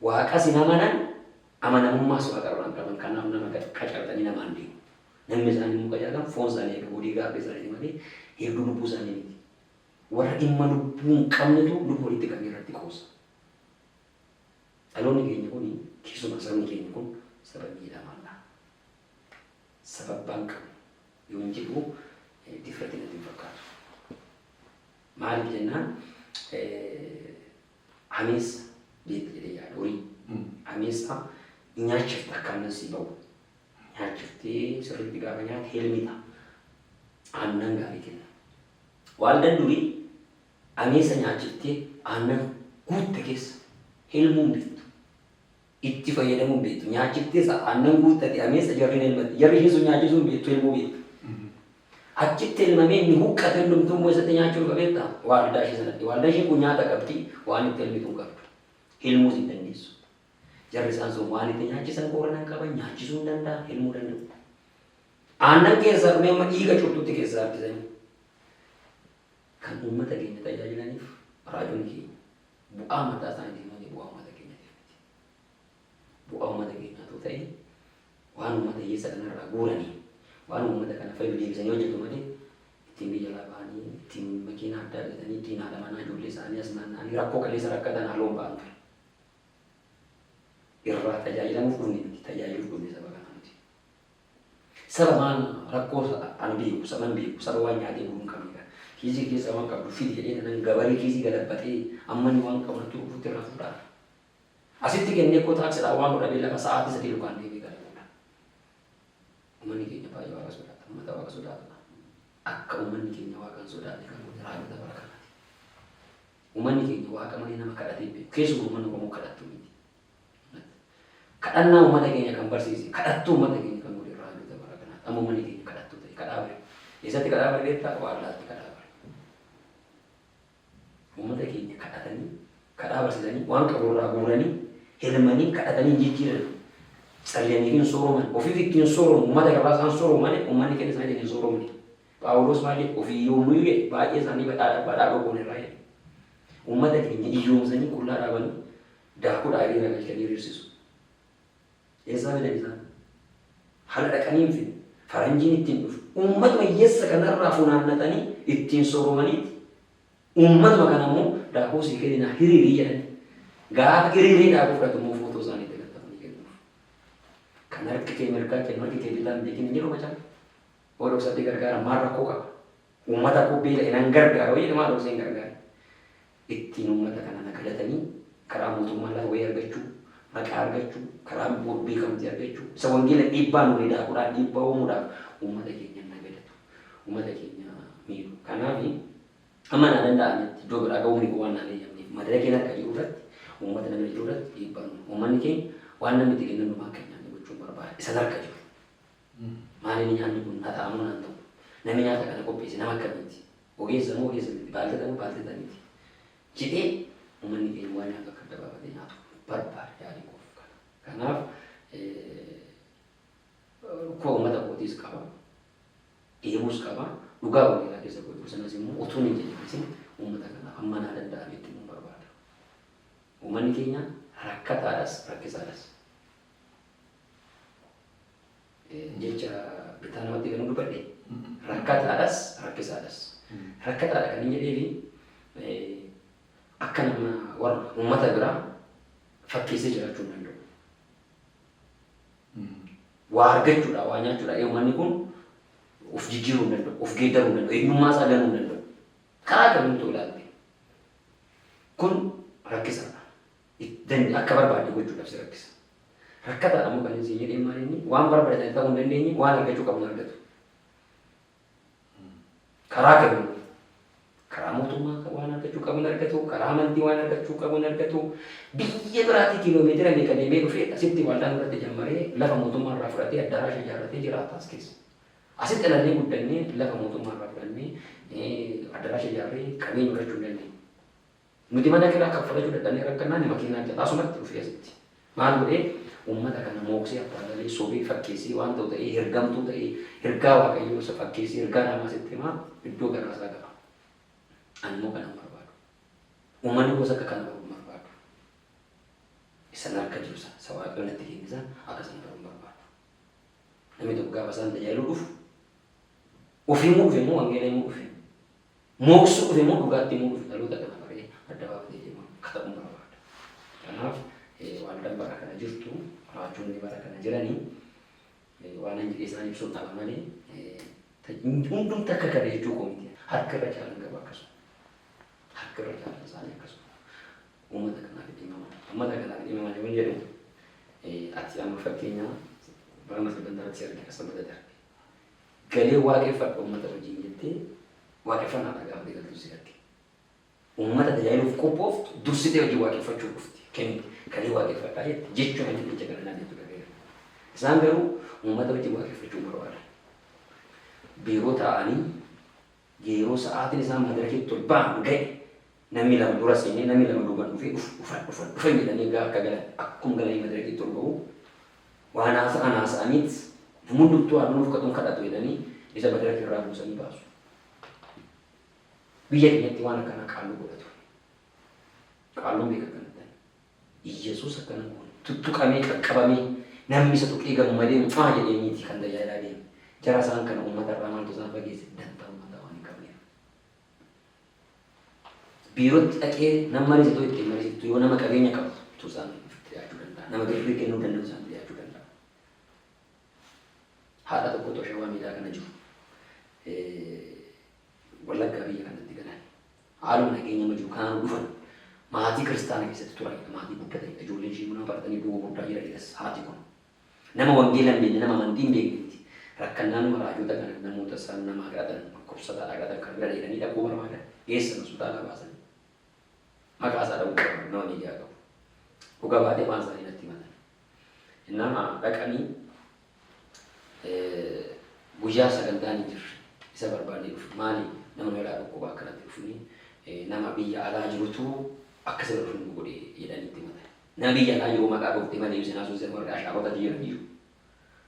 Waaqas hin amanan amanamummaas waaqarraan qaban kanaaf nama qacartanii namaan deemu. Namni isaanii immoo qacartan foon isaanii eegu boodii gaardii isaanii malee eegduu lubbuu isaanii miti. Warra dhimma lubbuu hin qabnetu lubbuu walitti qabee irratti qoosa. Dhaloonni keenya kun keessumaa sabni keenya kun saba miidhamaadha. Sababbaan qabu yoo hin jedhu difrati natti hin fakkaatu. Maaliif jennaan ameessa beekta jedhee yaada horii. Ameessa nyaachifta akkaan nasii ba'u. Nyaachiftee sirriitti gaafa nyaate helmita. Aannan gaarii kenna. Waldaan durii ameessa nyaachiftee aannan guutte keessa helmuun beektu. Itti fayyadamuun beektu. Nyaachiftees aannan guuttate ameessa jarri hin elmatti. Jarri ishee sun nyaachisuun beektu helmuu beektu. Achitti elmamee inni huqqate hundumtuu immoo isatti nyaachuun qabeetta waldaa ishee sanatti. Waldaa ishee kun nyaata qabdi waan itti elmitu hin qabdu. Helmuus hin dandeessu. Jarri isaan sun waan itti nyaachisan kooranan qaban nyaachisuu hin danda'a helmuu danda'u. Aannan keessaa dhumee amma dhiiga cuttutti keessaa harkisanii. Kan uummata keenya tajaajilaniif raajoon keenya bu'aa mataa isaaniitiin malee bu'aa uummata keenyaatiif miti. Bu'aa uummata keenyaatu ta'e waan uummata hiyyeessa kanarraa guuranii waan uummata kana fayyadu deebisanii hojjetu malee ittiin biyya lafaanii ittiin makiina addaa argatanii ittiin haadha manaa ijoollee isaanii as naanna'anii rakkoo qilleessa rakkatan haaloon ba'an ture. Irraa tajaajilamuuf dhufne miti tajaajiluuf dhufne saba kana miti. Saba maal rakkoo an beeku saban beeku saba waan nyaatee buluun qabnidha. Kiisii keessa waan qabdu fidi jedhee nan gabarii kiisii galabbatee ammanni waan qabnatu dhufuutti irraa fuudhaa. Asitti kennee koo taaksiidhaan waan godhamee lafa sa'aatii sadii lukaan deemee galamuudha. Uummanni keenya baay'ee waaqa sodaata. Uummata waaqa sodaatudha. Akka uummanni keenya waaqan sodaate kan nuti raajota bara kanaati. Uummanni keenya waaqa malee nama kadhatee beeku. Keessumaa uummanni Oromoo kadhattuu miti. Kadhannaa uummata keenya kan barsiise kadhattuu uummata keenya kan godhe raajota bara kanaati. Amma uummanni keenya kadhattuu ta'e kadhaa bare. Eessatti kadhaa bare beektaa wallaatti kadhaa. Uummata keenya kadhatanii kadhaa barsiisanii waan qaburraa guuranii helmanii kadhatanii jijjiiran tsalliyanii hin sooroman ofiif ittiin sooromu uummata irraa isaan sooroman uummanni keenya isaanii hin sooromne. Phaawulos maal jedhe ofii yoomuu illee baay'ee isaanii badhaadhaa dhogoon irraa jedhe. Uummata keenya iyyoomsanii qullaa dhaabanii daakuu dhaabanii galchanii hir'isisu. Eessaa fidan isaan? Haala dhaqanii hin fidne faranjiin ittiin dhufu uummatuma hiyyeessa kanarraa funaannatanii ittiin sooromaniiti. Uummatuma kana immoo daakuu sii kenninaa hiriirii jedhani. Gaafa hiriirii daakuu fudhatu immoo footoo isaanii itti galfatanii kennuuf. Kan harki kee mirgaa kennu harki kee bitaa hin beekin hin jiru macaan. Oo dhoksatti gargaara maal rakkoo qaba. Uummata koo beela inaan gargaara wayii namaa dhoksee hin gargaara. Ittiin uummata kana nagadatanii karaa mootummaa lafa wayii argachuu maqaa argachuu, karaa beekamtii argachuu, isa wangeela dhiibbaa nuyi daakuudhaan dhiibbaa uumuudhaaf uummata keenya nagadatu, uummata keenya miidhu. Kanaaf amma naa danda'ametti iddoo biraa ga'uu ni waan naan eeyyamneef madaraka keenya akka jiru irratti uummata namni jiru irratti dhiibbaa uummanni keenya waan namni itti kennan dhumaan keenya gochuun barbaada. Isa harka jiru. Maaliin nyaanni kun haxaamuu naan ta'u namni nyaata kana qopheesse nama akkamiiti? Ogeessa moo ogeessa miti? Baalteta moo baalteta miti? Jedhee uummanni keenya waan nyaatu akka dabaabatee nyaatu barbaada yaadii qofa kana. Kanaaf koo uummata kootiis qaba, deemuus qaba, dhugaa wangeelaa keessa godhu sanas immoo utuu hin jedhamisin uummata kanaaf amma naa danda'ametti immoo barbaada. Uummanni keenya rakkataadhas rakkisaadhas. Jecha bitaa namatti kan dubbadhe rakkataadhas rakkisaadhas. Rakkataadha kan hin jedheefi akka nama warra uummata biraa fakkeessee jiraachuu hin danda'u. Waa argachuudha, waa nyaachuudha. Uummanni kun of jijjiiruu hin danda'u, of geeddaruu hin danda'u, eenyummaa isaa ganuu hin danda'u. Karaa kamiin ta'uu ilaalte kun rakkisaadha. Akka barbaadde gochuudhaaf si rakkisa. Rakkataadha moo kan isin jedhee maal inni waan barbaadan ta'uu hin dandeenye waan argachuu qabu argatu. Karaa kamiin karaa mootummaa waan argachuu qabu argatu, karaa amantii waan argachuu qabu argatu. Biyya biraatti kiiloomeetira meeqa deemee dhufee asitti waldaan irratti jammaree lafa mootummaa irraa fudhatee addaraasha ijaarratee jiraata as keessa. Asitti dhalannee guddannee lafa mootummaa irraa fudhannee addaraasha ijaarree qabeenya horachuu hin dandeenye. Nuti mana kiraa kaffalachuu dadhabnee rakkannaan makiinaa jalaa asumatti dhufee asitti. Maal godhee uummata kana mooksee abbaalee sobee fakkeessee waan ta'u ta'ee hergamtuu ta'ee ergaa waaqayyoo isa fakkeessee ergaa namaa asitti himaa iddoo garaasaa qaba. Ani immoo kana barbaadu. Uummanni gosa akka kana baruu barbaadu. Isan harka jiru isa waaqayyoon itti kennisaa akkasuma baruu barbaadu. Namni tokko gaafa isaan tajaajiluu dhufu ofii moo dhufe moo wangeela moo dhufe mooksuu dhufe moo dhugaatti moo dhufe dhaloota kana baree adda baafatee deemu katabuu barbaada. Kanaaf waldaan bara kana jirtu raajoonni bara kana jiranii waan hin jedhee isaan ibsuun dhaba malee hundumti akka kana jechuu koomiti harka irra caalan gaba akkasuma. Harka irra caalan isaanii akkasuma. Uummata kanaaf dhimama. Uummata kanaaf dhimama yoo jedhu ati amma fakkeenyaa bara sagantaatti si arge akkasuma darbe. Galee waaqeffadhu uummata wajjin jettee waaqeffannaadha gaafa deegaltu si arge. Uummata tajaajiluuf qophooftu dursitee hojii waaqeffachuu dhufti. Kan waaqeffadhaa jechuun kan jecha kana naan jettu dhageera. Isaan garuu uummata wajjin waaqeffachuu barbaada. Biiroo taa'anii yeroo sa'aatiin isaan madarakeetti ol ba'an ga'e namni lama dura seenee namni lama duuban dhufee dhufan jedhanii akka galan akkuma galanii madarakeetti ol ba'u waan haasa'aniit namoonni hundumtuu haadhunuuf kadhuun kadhatu jedhanii isa madarake irraa buusanii baasu. Biyya keenyatti waan akkana qaalluu godhatu. Qaalluun beeka kanatti. Yesuus akkana tuttuqamee qaqqabamee namni isa tuqee gammadee mucaa jedhee miti kan tajaajilaa deemu. Jara isaan kana uummata irraa maaltu isaan fageesse dantaa uummata waan hin qabneef. Biirootti dhaqee nama mariisitoo ittiin mariisittu yoo nama qabeenya qabtu isaan dhiyaachuu danda'a. Nama birrii kennuu danda'u isaan dhiyaachuu danda'a. Haadha tokko toshee waan miidhaa kana jiru. Wallaggaa biyya kanatti galan. Haaluma nageenya jiru kanaan dhufan. Maatii kiristaana keessatti turanidha. Maatii guddatanii ijoolleen ishee buna baratanii duuba guddaa jiranidhas haati kun. Nama wangeela hin beekne nama amantii hin beekneeti. Rakkannaan raajota kana namoota isaan namaa kadhatan dhukkubsataa kadhatan kan bira dheedanii dhaquu barbaadan geessan hospitaala baasanii. Maqaa isaa dhaquu barbaadan nama miidiyaa qabu. Dhugaa baatee waan isaanii natti himatan. Nama dhaqanii guyyaa sagantaan hin jirre isa barbaadee dhufu maali nama meelaa dhukkubaa akkanatti dhufanii nama biyya alaa jirutu akka sirra dhufu godhee jedhanii itti himatan. Nama biyya alaa jiru maqaa gooftee malee ibsinaa sun sirna warra ashaabota jiraniiru.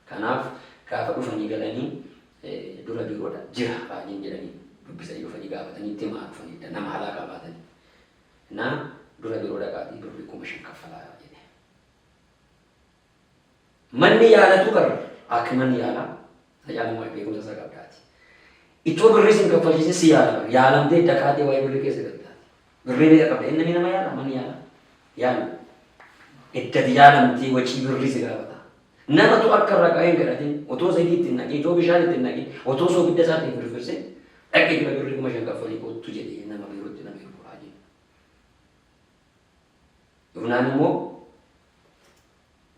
Kanaaf gaafa dhufanii galanii dura biiroodha jira raajiin jedhanii dubbisanii dhufanii gaafatanii itti himaa dhufanidha nama alaa qabaatanii. Na dura biiroodha qaatii birrii 5,000 kaffalaa jedhe. Manni yaalatu garra akka manni yaalaa tajaajila beekumsa isaa qabdaati. Itoo birrii sin kaffalchiise si yaala yaalamtee dakaatee waa'ee birrii keessa galtaati. Birrii meeqa qabda inni nama yaala manni yaala yaala. Iddati yaalamtee wacii birrii si gaafata. Namatu akka raqaa hin gadhatin otoo zayitii ittiin naqee otoo bishaan ittiin naqee otoo soogidda isaatiin firfirsee dhaqee jira birrii 5,000 kaffalii kootu jedhee nama birootti nama yeroo raajii. Yookaan immoo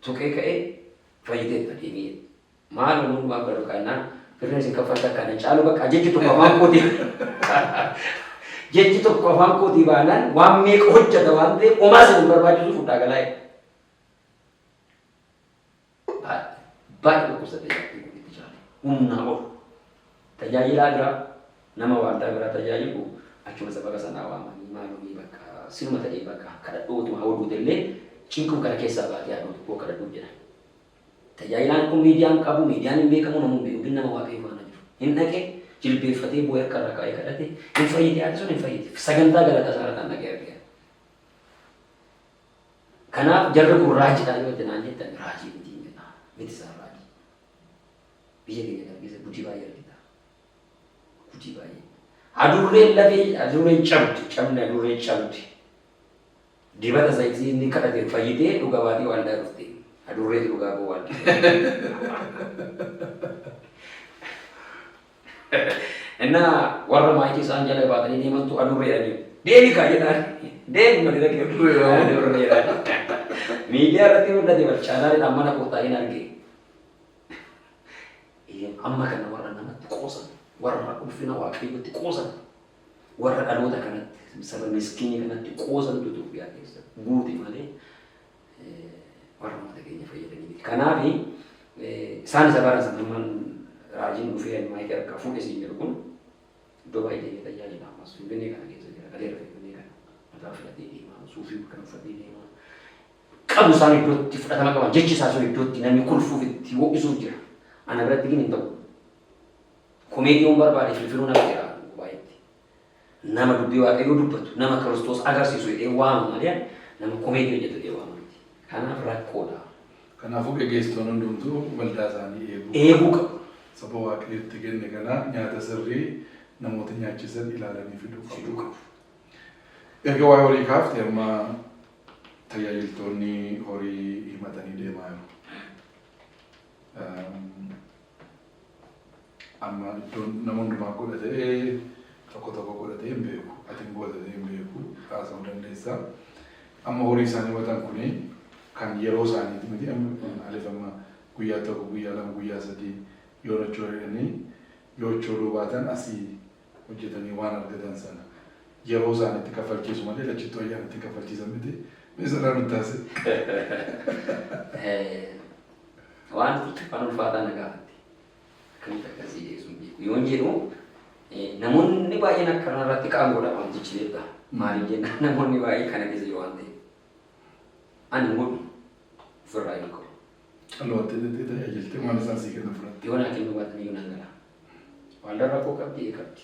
tuqee ka'ee fayyiteetta deemee maal uumuun waan barbaadu kaanaan firri isin kaffalta kana caalu bakka jechi tokko afaan kooti jechi tokko afaan kooti baanaan waan meeqa hojjeta waan ta'eef homaa isin barbaachisu fudhaa galaa baay'ee dhukkubsatee jiraatee guddatti jiraate humnaa ol tajaajilaa biraa nama waantaa biraa tajaajilu achuma sababa sanaa waamanii maalumii bakka sinuma ta'ee bakka kadhadhootuma hodhuutu illee cinquu kana keessaa baatee haadhooti koo kadhadhuuf jedhan. Tajaajilaan kun miidiyaan qabu miidiyaan hin beekamu namuun beeku nama waaqayyo faana jiru. Hin dhaqee jilbeeffatee bu'ee akka irraa kaa'ee kadhate hin fayyite haati sun hin fayyite sagantaa galataa isaa irratti dhaqee argee. Kanaaf jarri kun raajiidhaan yoo jenaan jettan raajii miti hin jedha miti isaa raajii. Biyya keenya kana keessa guddii baay'ee argita. Guddii baay'ee. Adurreen lafee adurreen cabdi adurreen cabdi. Dibata zayitii inni kadhatee fayyitee dhugaa baatee waan dhaaluuf adurree dhugaa boo waan innaa warra maayikii isaan jala baatanii deemantu adurreedhanii deemi kaa jedhaan deemi mali dhaqee adurreedhaan miidiyaa irratti mul'ate bal chaanaaliidhaan mana kootaa'in argee amma kana warra namatti qoosan warra ulfina waaqayyotti qoosan warra dhaloota kanatti saba miskiinii kanatti qoosantu Itoophiyaa keessa guuti malee warra mata keenya fayyadanii miti. Kanaaf isaan isa bara sanamman raajiin dhufee maayikii harkaa fuudhe siin jedhu kun iddoo baay'ee tajaajila ammas Finfinnee kana keessa jira galeera Finfinnee kana mataa filatee deemaa suufii kan uffatee deemaa qabu isaan iddootti fudhatama qaban jechi isaa sun iddootti namni kolfuuf itti ho'isuuf jira. Ana biratti gin hin ta'u. Komeediyoon barbaade filfiluun akka jira baay'eetti. Nama dubbii waaqayyoo dubbatu nama Kiristoos agarsiisu jedhee waama malee nama komeediyoo jedhu jedhee waama. Kanaaf rakkoodha. Kanaafuu gaggeessitoonni hundumtuu waldaa isaanii eeguu qabu. Saba waaqayyootti kenne kana nyaata sirrii namoota nyaachisan ilaalanii fiduu qabu. Erga waa'ee horii kaafte amma tajaajiltoonni horii himatanii deemaa jiru. Amma iddoon nama hundumaa godhatee tokko godhatee hin beeku. Atiin godhatee hin beeku haasa'uu dandeessa. Amma horii isaanii watan kuni kan yeroo isaaniiti miti alifama guyyaa tokko guyyaa lama guyyaa sadii yoo rachooranii yoo chooluu baatan asii hojjetanii waan argatan sana yeroo isaaniitti kaffalchiisu malee lachittoo ayyaanatti kaffalchiisan miti misirraa nutti taasise. Waan ulfaataa na gaafatti akkamitti akkasii dhiyeessuun beeku yoon jedhu namoonni baay'een akkana irratti qaangoodha wantichi beekta maaliif jenna namoonni baay'ee kana keessa jiru waan ta'eef ani godhu ofirraa hin qabu. Dhalootatti tajaajiltee waan isaan sii kennu fudhatte. Yoo naa kennu baatan iyyuu nan gala. Waan rakkoo qabdi qabdi.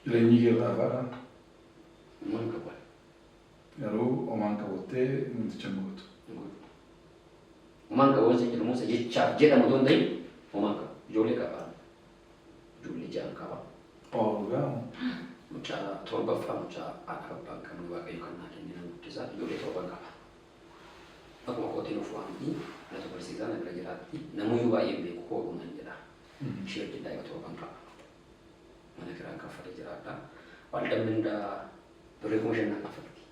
Jireenyi keerraa afaadha. Uumaan qabu. Garuu homaan qabuttee namticha mootu. Uumaan qabu wanti jedhamu isa jechaaf jedhamu otoo hin ta'in uumaan qabu. Ijoollee qaba. Ijoollee ja'an qaba. Oogaa. Mucaa torbaffaa mucaa akka abbaan qabnu waaqayyo kan naa kenne nan guddisaa ijoollee torban qaba. Akkuma kootiin of waamni natu barsiisaa na bira jiraatti namoonni baay'een beeku koodhuman jedha. Ishee hojjedhaa yoo torban qaba. Mana kiraan kaffalee jiraadha. Waldaan mindaa birrii 5,000 kaffalti.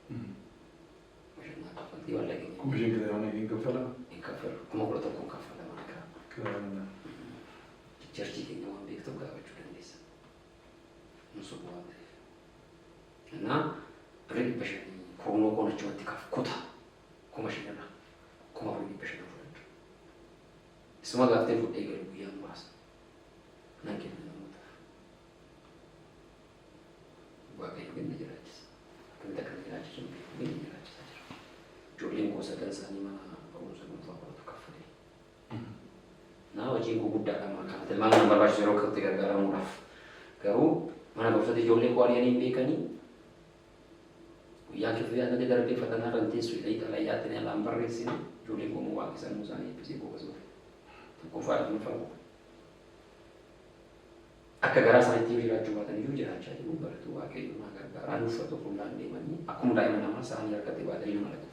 5,000 kaffalti waldaa keenya. 5,000 mana keenya kaffala? Hin kaffalu. 11,000 kaffala mana kiraa. Kiraa. Jarjii keenya waan beektu gaafachuu dandeessa. Nusu bu'aa ta'eef. Innaa birrii 500 koonoo koonachumatti kuta. 5,000 5,500 fudhadhu. Isuma gaaftee fuudhee galu guyyaa muraasa. Nan kenna namootaaf. Waaqayyo kenna jiraachisa. Akkamitti akkana jiraachisuun beeku jiraachisaa jira. Ijoolleen koo sadan isaanii mana barumsa dhuunfaa qoratu kaffalee. Naa hojiin guguddaadha amma kana tilmaama nama barbaachisu yeroo akkatti gargaaramuudhaaf. Garuu mana barumsatti ijoolleen koo ari'anii hin beekanii guyyaa kifiyyaa natti darbee fatanaa irraan teessu xalayyaatti ni alaan barreessine ijoolleen koo waaqessan muusaan eebbisee boqosuuf tokkoffaa dhufnu fagu. Akka garaa isaaniitti jiraachuu baatan iyyuu jiraachaa jiru baratu waaqayyo naa gargaaraan uffata fuuldaan deemanii akkuma daa'ima namaa isaanii harkatti baatanii nama laatu.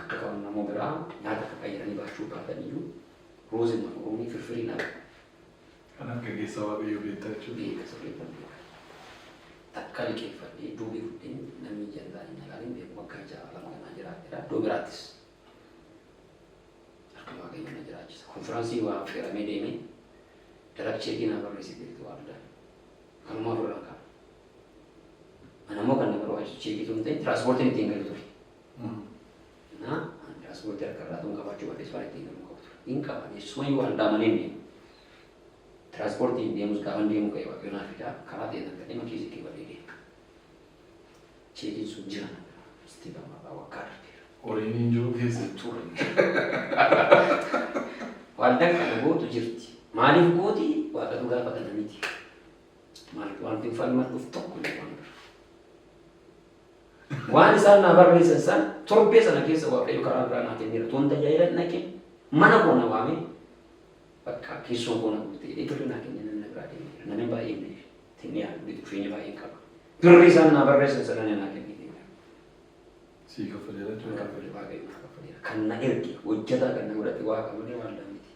Akka kan namoo biraa nyaata akka qayyaranii baachuu baatan iyyuu roozin makuroonii firfirii nama. Kanaaf gaggeessaa waaqayyo beektaa jechuudha. Beeka sirreeffan beeka. Takka liqeeffadhee duubii fudheen namni jalaa hin alaaleen beeku akka ja'a lama kanaa jiraatedha. Iddoo biraattis waaqayyo na jiraachisa. Konfiraansii waa feeramee deemee darab cheekii naa barreessitee waan adda kanumaa birraa qaba. Anammoo kan na barbaachisu cheekii sun ta'e tiraanspoortiin ittiin galu ture. Tiraanspoortii harka irraa tun qabaachuu barreessu waan ittiin galu qabu ture. Hin qaba jechuun waan daamanii hin deemu. Tiraanspoortiin deemus gaafa deemu ka'e waaqayyo naa fidaa karaa ta'e akka deema kiisii kee balee deema. Cheekiin sun jira itti gammabaa wakkaa darbeera. Horiin hin jiru keessa. Ture. Waldaan kana gootu jirti. Maaliif gooti waaqatu gaafa kana miti. Wanti falman dhufu tokko illee waan bira. Waan isaan naa barreessan san torbee sana keessa waaqayyo karaa biraa naa kenneera. Tuun tajaajila naqe mana koo na waamee bakka keessoon koo na guutee birri naa kenne namni biraa deemeera. Namni baay'een tinni dhufeenya baay'een qaba. Birri isaan naa barreessan sana naa kenne. Sii kaffaleera jechuudha. Kaffalee waaqayyo naa kaffaleera. Kan na erge hojjetaa kan na godhate waaqa malee waan miti.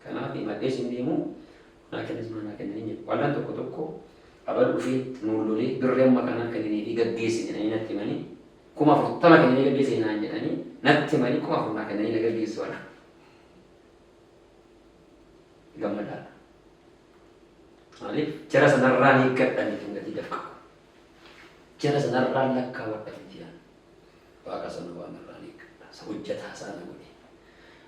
Kanaaf maddees hin deemu naa kennis naa kennanii jedhu. Waan tokko tokko abal dhufee nuullolee birri amma kanaa kennanii fi gaggeessi jedhanii natti himanii 40,000 kennanii gaggeessi naan jedhanii natti himanii 40,000 kennanii na gaggeessu wala. Gammadaadha. Maaliif jara sanarraa ni gadhanii tun gatii dafqa. Jara sanarraa lakkaawwadha miti yaa. Waaqa sana waan irraa ni gadha. Hojjetaa sana godhe.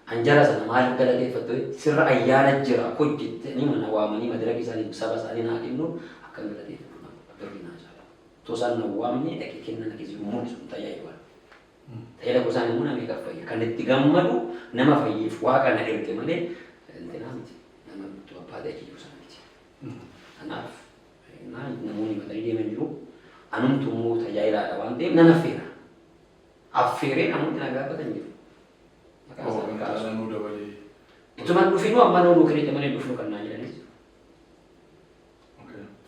Anjara sana maal galateeffatu sirra ayyaana jira hojjettanii mana waamanii madaraka isaanii saba isaanii naa kennu akka galateeffatu birri naa jala. Tosaan na waamne dhaqee kennan akkasii umuun sun tajaajila. Tajaajila gosaan immoo namni kaffayya. Kan itti gammadu nama fayyeef waaqa na erge malee intinaa miti. Nama bituu abbaa ta'e jiru sana miti. Kanaaf namoonni matarii deeman jiru anumtu immoo tajaajilaadha waan ta'eef nan affeera. Affeeree namoonni na gaafatan jiru. Ituman dhufinu amma nuu kiriite malee dhufnu kan naa jedhanis.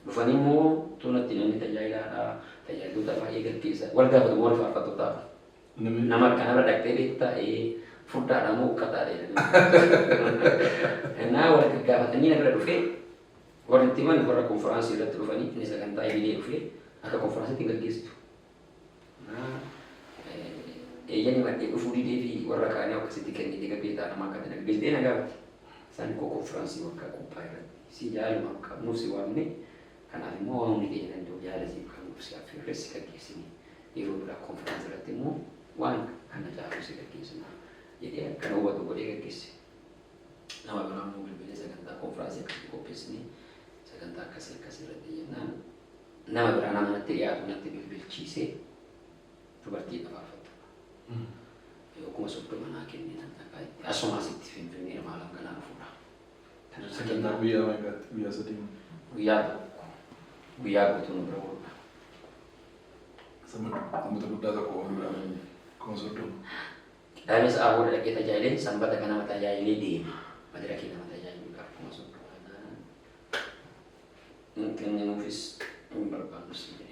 Dhufanii immoo tunatti namni tajaajilaadha. Tajaajiloota baay'ee gaggeessa. Wal gaafatu wal faarfatu ta'a. Nama kanarra dhaqxee beektaa furdaadha moo uffataadha jedhanii. Naa wal gaggafatanii na bira dhufee walitti himan warra konfiraansii irratti dhufanii inni sagantaa ebilee dhufee akka konfiraansiitti gaggeessitu. Eeyyanii maddee dhufuu didee fi warra kaanii akkasitti kennitee gaggeessaa namaa akka ta'e gaggeessitee na gaafate. Isaan koo konfiraansii waggaa qophaa irratti si jaalumaaf qabnuuf si waamne kanaaf immoo waamni keenya danda'u jaala siif qabnuuf si affeerree si gaggeessine yeroo biraa konfiraansii irratti immoo waan kana caalu si gaggeessina jedhee akka hubatu godhee gaggeesse. Nama biraa immoo bilbilee sagantaa konfiraansii akkasii qopheessine sagantaa akkasii irratti jennaan nama biraa nama natti dhiyaatu natti bilbilchiisee dubartii dhabaafata. Yookuma soddoma naa kennitan takai asuma asitti finfinnee maalan kanaan fuudha. Sagantaa guyyaa meeqatti guyyaa sadii guyyaa tokko guyyaa guutuu nu bira ooludha. Sammata guddaa tokko ooludha. Kuma soddoma. Qidaalee sa'aa booda dhaqee tajaajilee sanbata kana nama tajaajilee deema. Madirakii nama tajaajiluudhaaf kuma soddoma. Kenninuufis hin barbaannus jedhe.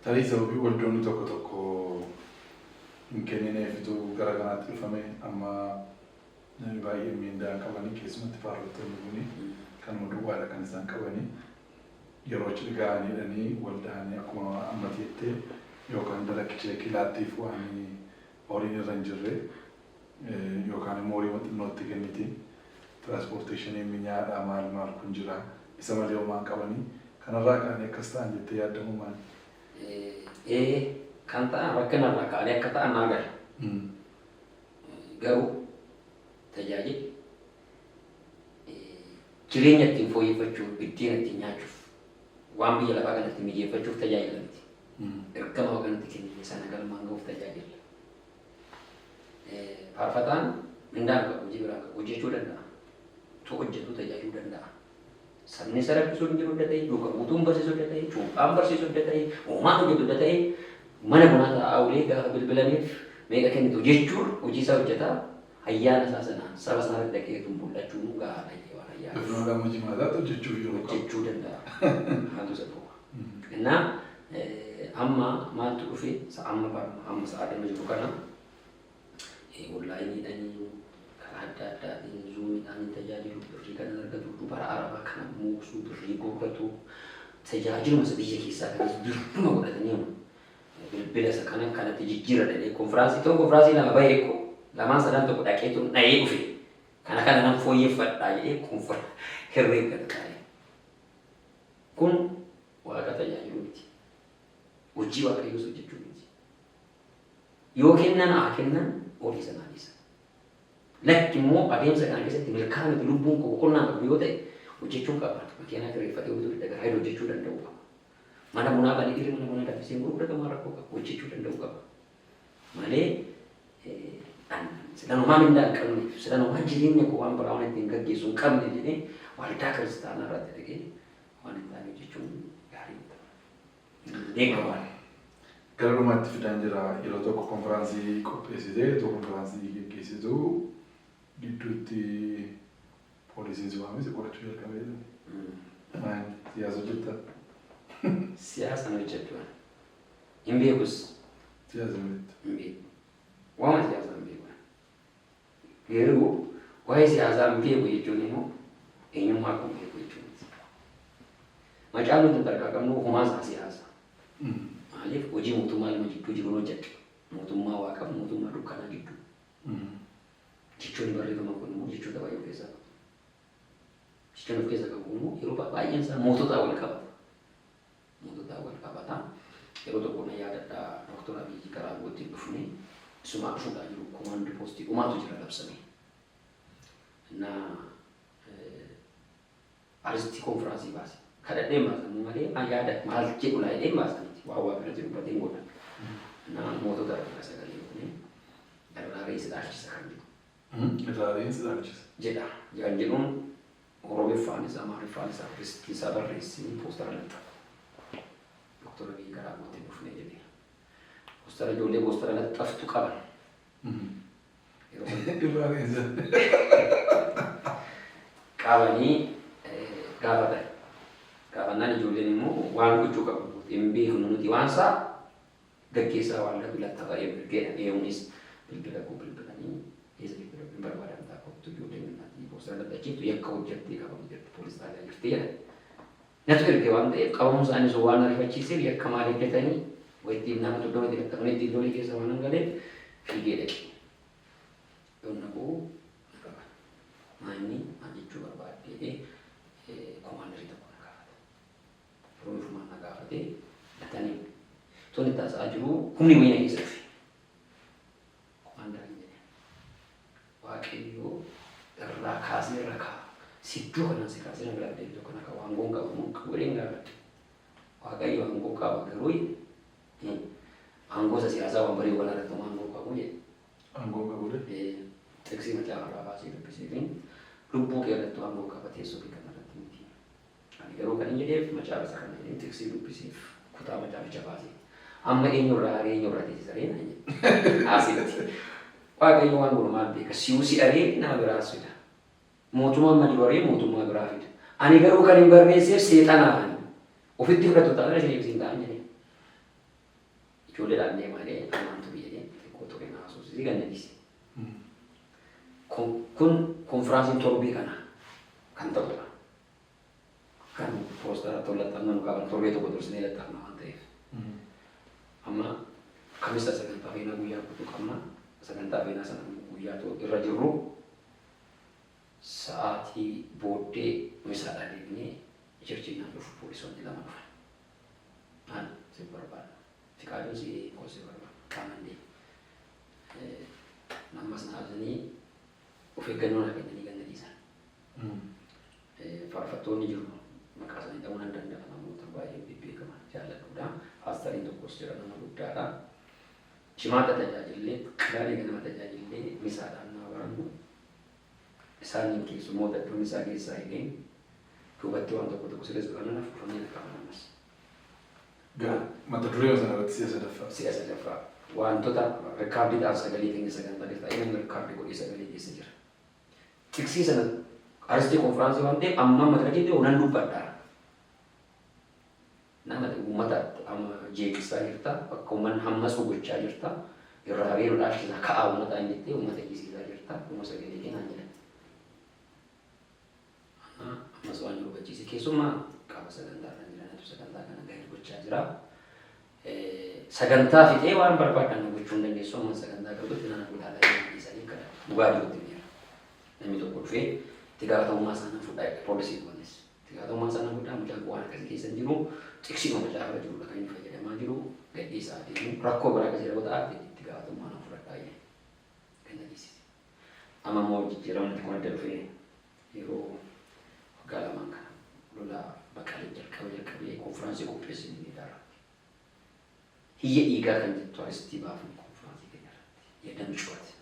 Tarii sababii waldoonni tokko tokko hin kennineefitu gara kanaatti dhufame amma namni baay'ee miindaa qabanii keessumatti faarfattoonni kuni kanuma duwwaadha kan isaan qabanii yeroo achi ga'anii waldaan akkuma amma jettee yookaan dalakkichee kilaattiif waan horiin irra hin jirre yookaan immoo horii xinnootti kenniti tiraanspoorteeshinii minyaadhaa maal kun jira isa malee homaan qabanii kanarraa kaanii akkas ta'an jettee yaaddamu maali? Kan ta'an rakkinarraa kaanii akka ta'an naa gala. Garuu tajaajila jireenya ittiin fooyyeffachuuf biddeen ittiin nyaachuuf waan biyya lafaa kanatti mijeeffachuuf tajaajila miti. Ergama kanatti kennine sana galmaan gahuuf tajaajila. Faarfataan mindaan qabu hojii biraa qabu hojjechuu danda'a. Tu hojjetu tajaajiluu danda'a. Sabni sarabbisuu hin jiru ta'e, yookaan utuun barsiisuu ta'e, cuuphaan barsiisuu ta'e, uumaan hojjetu ta'e, mana bunaa taa'aa ulee gaafa bilbilaniif meeqa kennitu jechuun hojii isaa hojjetaa ayyaana isaa sanaan saba sanarratti dhaqee tun mul'achuun gahaadha waan ayyaana. Ifnoo lama jimaataatti hojjechuu jiru. Hojjechuu danda'a. Haatu isa bu'a. Kanaaf amma maaltu dhufee amma sa'aatii amma jiru kana onlaayiniidhanii karaa adda addaatiin zuumiidhaan tajaajilu birrii kan argatu bara arabaa kana muuksuu birrii gorratu tajaajiluma biyya keessaa kanas birruma godhatanii bilbila isa kanatti jijjiira dhaqee konfiraansii lama bahee ko lamaan sadan tokko dhaqeetu dha'ee dhufe kana nan fooyyeffadhaa jedhee herreeggata taa'e. Kun waaqa tajaajilu miti. Hojii waaqayyoos hojjechuu miti. Yoo kennan haa kennan olii sanaa dhiisa. Lakki immoo adeemsa kana keessatti milkaa'ina lubbuun boqonnaa qabu yoo ta'e hojjechuun qaba. Makiinaa kireeffatee bituu dhagahaa hojjechuu danda'u qaba. Mana bunaa kan dhiirri mana bunaa dabbisee gurguratamaa rakkoo qaba. Hojjechuu danda'u qaba. Malee sidanumaa mindaa hin qabneef sidanumaa jireenya koo waan biraa waan ittiin gaggeessu hin qabne jedhee waldaa kiristaanaa irratti dhaqee waan hin taane hojjechuun gaarii ta'a. Deeggarwaan. Gara dhumaatti fidaan jira yeroo tokko konfiraansii qopheessitee tokko konfiraansii gaggeessitu gidduutti poolisiin si waamee si qorachuu jalqabee jiru. Siyaasa hojjetta? Siyaasa hojjettu. Hin beekus. Siyaasa hojjetta? Hin beeku. Waama siyaasa hin beeku. Garuu waa'ee siyaasaa hin beeku jechuun immoo eenyummaa kan beeku jechuudha. Macaan nuti tarkaa qabnu humaasaa siyaasa. Maaliif hojii mootummaa lama jidduu jiru hojjedha. Mootummaa waaqaaf mootummaa dukkanaa gidduu. Jechoonni barreeffama kun immoo jechoota baay'ee of keessaa qabu. Jechoonni of keessaa qabu immoo yeroo baay'een isaa moototaa wal qabata. Moototaa wal qabata. Yeroo tokko na yaadadhaa Dooktor Abiyyi karaa gootiin dhufne isuma dhufuudhaa jiru komaandii poostii dhumaatu jira labsame. Aristii konfiraansii baase. Kadhadhee baasan malee yaada maal jedhu laa jedhee baasaniiti. Waa bira jiru bateen godhan. Mootota irraa sagalee kuni irraa reessi dhaalchisa kan jedhu. Irraa reessi dhaalchisa. Jedha. Kan jedhuun Oromeeffaan isaa Amaariffaan isaa Aristii isaa barreessanii poostara laxxafu. Dooktor Abiyyi karaa gootiin dhufne jedhee. Poostara ijoollee poostara laxxaftu qaban. Irraa reessa. Qabanii gaafatan. Gaafannaan ijoolleen immoo waan gochuu qabu. Hin beeknu nuti waan isaa gaggeessaa waan laxxafa eeguudhaan eeguunis bilbila koo bilbilanii keessa bilbila hin barbaadan ta'a kottu ijoolleen natti poostara laxxachiiftu yakka hojjettee qabamu jirti poolis xaabiyaa jirti jedhan. Natu erge waan ta'eef qabamuun isaanii sun waan ariifachiiseef yakka maal eeggatanii wayittiin nama tuddoo itti laxxafanii ittiin lolii keessa waan hin galeef fiigee dhaqe. Yoon naquu qaba. Maanni maal jechuu barbaadde koomaandarii tokko na gaafate. Oromifumaan na gaafate latanii toni taasisaa jiru humni wayina keessa dhufe. Koomaandarii jedhee waaqayyoo irraa kaasee irra kaa siddoo kanaan si kaasee na biraa deebitu kana ka waangoon qabamu waliin gaafate. Waaqayyo waangoo qaba garuu aangoo siyaasaa waan barii wal argatu waangoo qabu jedhe. Aangoo qabu jedhe? Teksii macaa irraa baasee dubbisee lubbuu kee irratti waangoo qaba teessoo fi kana irratti miti. Ani garuu kan inni jedheef macaa isa kana jedhee teksii dubbiseef kutaa macaaficha baasee. Amma eenyurraa teessisaree na jedhe. Asitti. Waaqayyo waan gurmaan beeka si'uu si aree nama biraas fida. Mootummaan madii waree mootummaa biraa fida. Ani garuu kan hin barreesseef seexanaan ofitti fudhatu ta'a ishee ibsiin ta'an jedhee. Ijoolleedhaan deemalee amaantu biyyadee xiqqoo ture naasuusii gannadise. Kun konfiraansiin torbee kana kan ta'udha. Kan poostara tollaxxannaa nu qaban torbee tokko dursinee laxxafna waan ta'eef. Amma kamisa sagantaa feenaa guyyaa guutuu qabna. Sagantaa feenaa sana guyyaa irra jirru sa'aatii booddee misaadhaan eegnee jirjiinaan dhufu poolisoonni lama dhufan. Ani si barbaada. Fiqaaduun si qoosee barbaada. Qaamandee. Nammas naasanii of eeggannoo na kennanii gannadiisan. Faarfattoonni jiru. Maqaa isaanii ta'uu nan danda'a namoota baay'ee bebbeekaman jaalladhuudha. Paastariin tokkos jira nama guddaadha. Cimaata tajaajillee, qilaalee ganama tajaajillee misaadhaan naa barannu. Isaaniin keessummoota iddoon isaa keessaa hidheen duubatti waan tokko sirreessu kan nanaaf dhufanii qaban ammas. Mata duree sana irratti si'a sadaffaa. Si'a sadaffaa. Wantoota rikkaardiidhaan sagalee keenya sagantaa keessa ta'e rikkaardii godhee sagalee keessa jira. Tiksii sana aristii konfiraansii waan ta'eef amma mata duree unan dubbadhaa. Nama uummata amma jeeqisaa jirta bakka uummanni hammas gochaa jirta irraa hariiroo dhaabsisaa ka'aa uummataa inni jettee uummata eeggisiisaa jirta uumma sagalee keenyaan jedhan. Ammas waan nu hubachiise keessumaa qaama sagantaa kan jiran sagantaa kana gahee gochaa jira. sagantaa fixee waan barbaadan gochuu hin dandeessu amma sagantaa qabutti nana guddaa isanii kana dhugaa jirutti jira. Namni tokko dhufee itti gaafatamummaa sana fudhaa poolisii kunis itti gaafatamummaa sana fudhaa mucaan waan akkasii keessa jiru tiksii macaa irra jiru kan inni fayyadamaa jiru gadhii isaa deemu rakkoo biraa akkasii yeroo ta'aatti itti gaafatamummaa nama fudhadhaa kan dhageessise. Amma immoo jijjiiramni kun adda dhufee yeroo waggaa lamaan kana lolaa Baqalee jalqabee konfiraansii qopheessin ni dara. Hiyya dhiigaa kan jettu aristii baafnu konfiraansii keenyarratti jedhamu cufaati.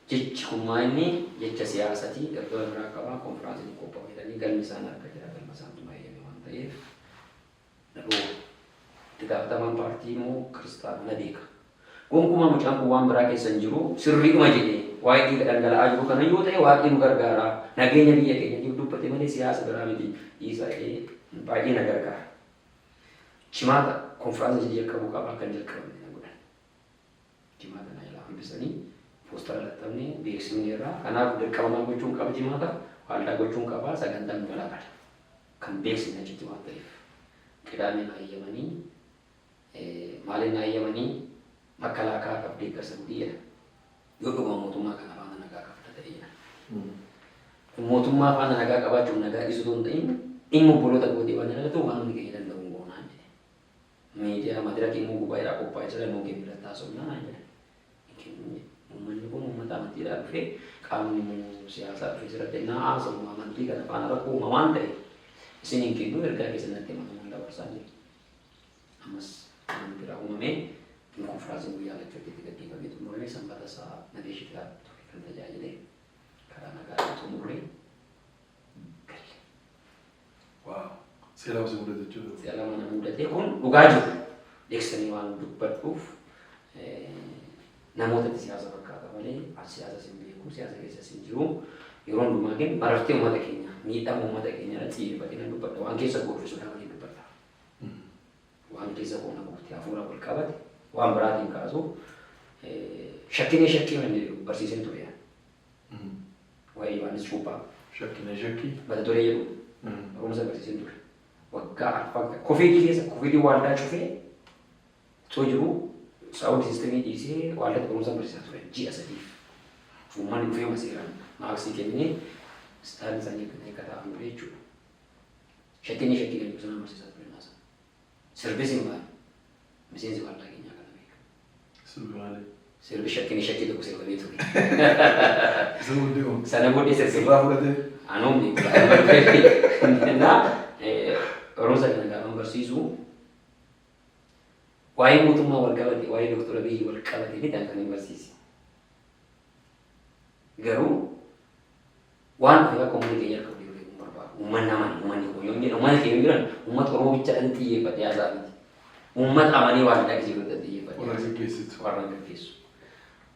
Jechi kummaa inni jecha siyaasatii iddoo biraa qabaa konfiraansiin qophaa'u jedhanii galmi isaan akka jira galma isaantu baay'ee waan ta'eef dhaboo itti gaafatamaan paartii immoo kiristaana na beeka. Gonkumaa mucaan kun waan biraa keessa hin jiru sirriidhuma jedhee waa'ee dhiiga dhangala'aa jiru kana yoo ta'e waaqni nu gargaara nageenya biyya keenyatiif dubbate malee siyaasa biraa miti dhiisaa baay'ee na gargaara. Cimaata konfiraansii jalqabuu qabaa kan jalqabame na godhan. Cimaata na ilaa hambisanii poostara laxxabnee beeksifni irraa kanaaf dirqamaa gochuun qaba cimaata waldaa gochuun qabaa sagantaan balaa qaba kan beeksifni achitti waan ta'eef qidaameen hayyamanii maaliin hayyamanii makalaakaa qabdee garsan biyya yoo dhuma mootummaa kana faana nagaa qabda ta'eedha. Mootummaa faana nagaa qabaachuun nagaa dhiisuu hin ta'in dhimma obboloota gootii waan jedhatu waan hundi keenya danda'u hin goonaan jedhe. Miidiyaa madirakii immoo gubaa'eedhaa qophaa'ee jira immoo keenya biratti haasofnaa naan jedhe. Uummanni kun uummata amantiidhaa dhufee qaamni siyaasaa dhufee sirratti naa haasofnu amantii kana faana rakkoo uumamaan ta'e isin hin kennu ergaa keessatti himamuun dabarsaa jiru. Ammas amantiidhaa uumamee konfiraansiin guyyaa lachuutti gaggeeffamee xumurame sanbata isaa nadeeshitaa ture kan tajaajile karaa nagaa xumurre galle. Waaw! Seelaa si mudate jechuudha. Seelaa mana mudate kun dhugaa jiru. Deeksanii waan dubbadhuuf namootatti siyaasa fakkaata malee siyaasa sin beeku siyaasa keessa sin jiru yeroo hundumaa kennu baraftee uummata keenya miidhama uummata keenya irratti xiyyeeffatee dubbadha waan keessa goofisuudhaan waliin dubbadha. Waan keessa qoona goofti hafuura wal qabate waan biraatiin kaasu shakkii barsiiseen ture. Waa'ee Yohaanis Cuuphaa. Shakkii. Mata duree jedhu barumsa barsiiseen ture. Waggaa arfan kofiidii keessa kofiidii waldaa cufee osoo jiru saawwan siistemii dhiisee waldatti barumsa barsiisaa ture ji'a sadiif. Uummanni dhufee maseeraan maaksii kennee istaaliin isaanii eeggataa ture jechuudha. Shakkii kan jedhu sana barsiisaa ture naasa. Sirbisiin baay'ee miseensi waldaa keenyaa kana beeka. Sirbi maali? Sirbi shakkii tokko sirbamee ture. Sirbi deemu. Sana booddee Sirraa fudhatee. Anoomni barumsa kana gaafa barsiisu waa'ee mootummaa wal qabate waa'ee doktora Abiyyi wal qabate ni kan barsiise. Garuu waan dhufee akka uummanni keenya akka hojii hojii barbaadu uummanni kun yoo jedhu uummanni keenya jiran uummata Oromoo bicha kan xiyyeeffate haasaa miti. Uummata amanee waan dhagisee godhate xiyyeeffate. Warra gaggeessu.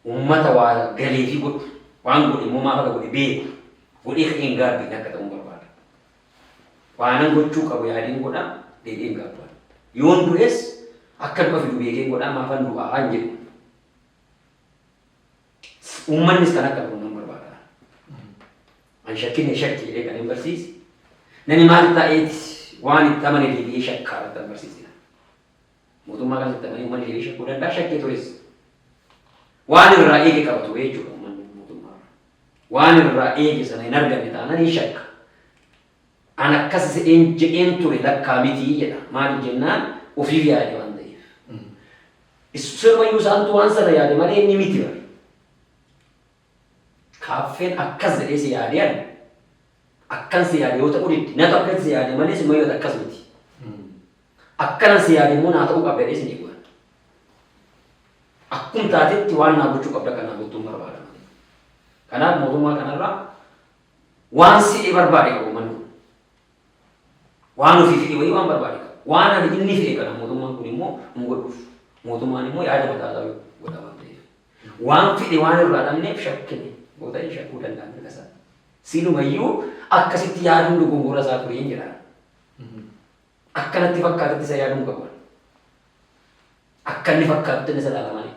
Uummata waa galee fi godhu waan godhe immoo maaf akka godhe beeku godhee ka'een gaabbiin akka ta'uun barbaada. Waanan gochuu qabu yaadiin godhaa deebiin gaabbaadha. Yoon du'es akka du'a fidu beekeen godhaa maafan du'aa hin jedhu. Uummannis kan akka kunuun barbaada. An shakkii jedhee kan hin barsiise. Namni maal ta'eeti waan itti amane deebi'ee shakkaa irratti barsiisina. Mootummaa kan itti amane uummanni deebi'ee shakkuu danda'a shakkee tures. Waan irraa eege qabatu jechuudha uummanni mootummaa. Waan irraa eege sana hin arganne taanaan hin shakka. An akkas jedheen ture lakkaa mitii jedha. Maaliif jennaan ofiif yaade waan ta'eef. Sirbayyuu isaantu waan sana yaade malee inni miti bara. Kaaffeen akkas jedhee si yaadeen akkan si yaade yoo ta'u diddi na ta'u akkas si yaade malee si mayyoo akkas miti. Akkana si yaade immoo naa ta'uu qabda jedhee si eeguudha. Akkuma taatetti waan naa gochuu qabda kanaa gochuun barbaada. Kanaaf mootummaa kanarraa waan si'ee barbaade qabu manni. Waan ofii fedhe wayii waan barbaade qabu. Waan ani inni fedhe kana mootummaan kun immoo hin godhuuf. Mootummaan immoo yaada mataa isaa godha waan ta'eef. Waan fedhe waan irraa dhabneef shakkine. Gootanii shakkuu danda'an mirga isaa. Silumayyuu akkasitti yaaduun dogongora isaa ture hin jedhaan. Akkanatti fakkaatatti isa yaaduun qabu. Akka inni fakkaatutti isa laalamanii.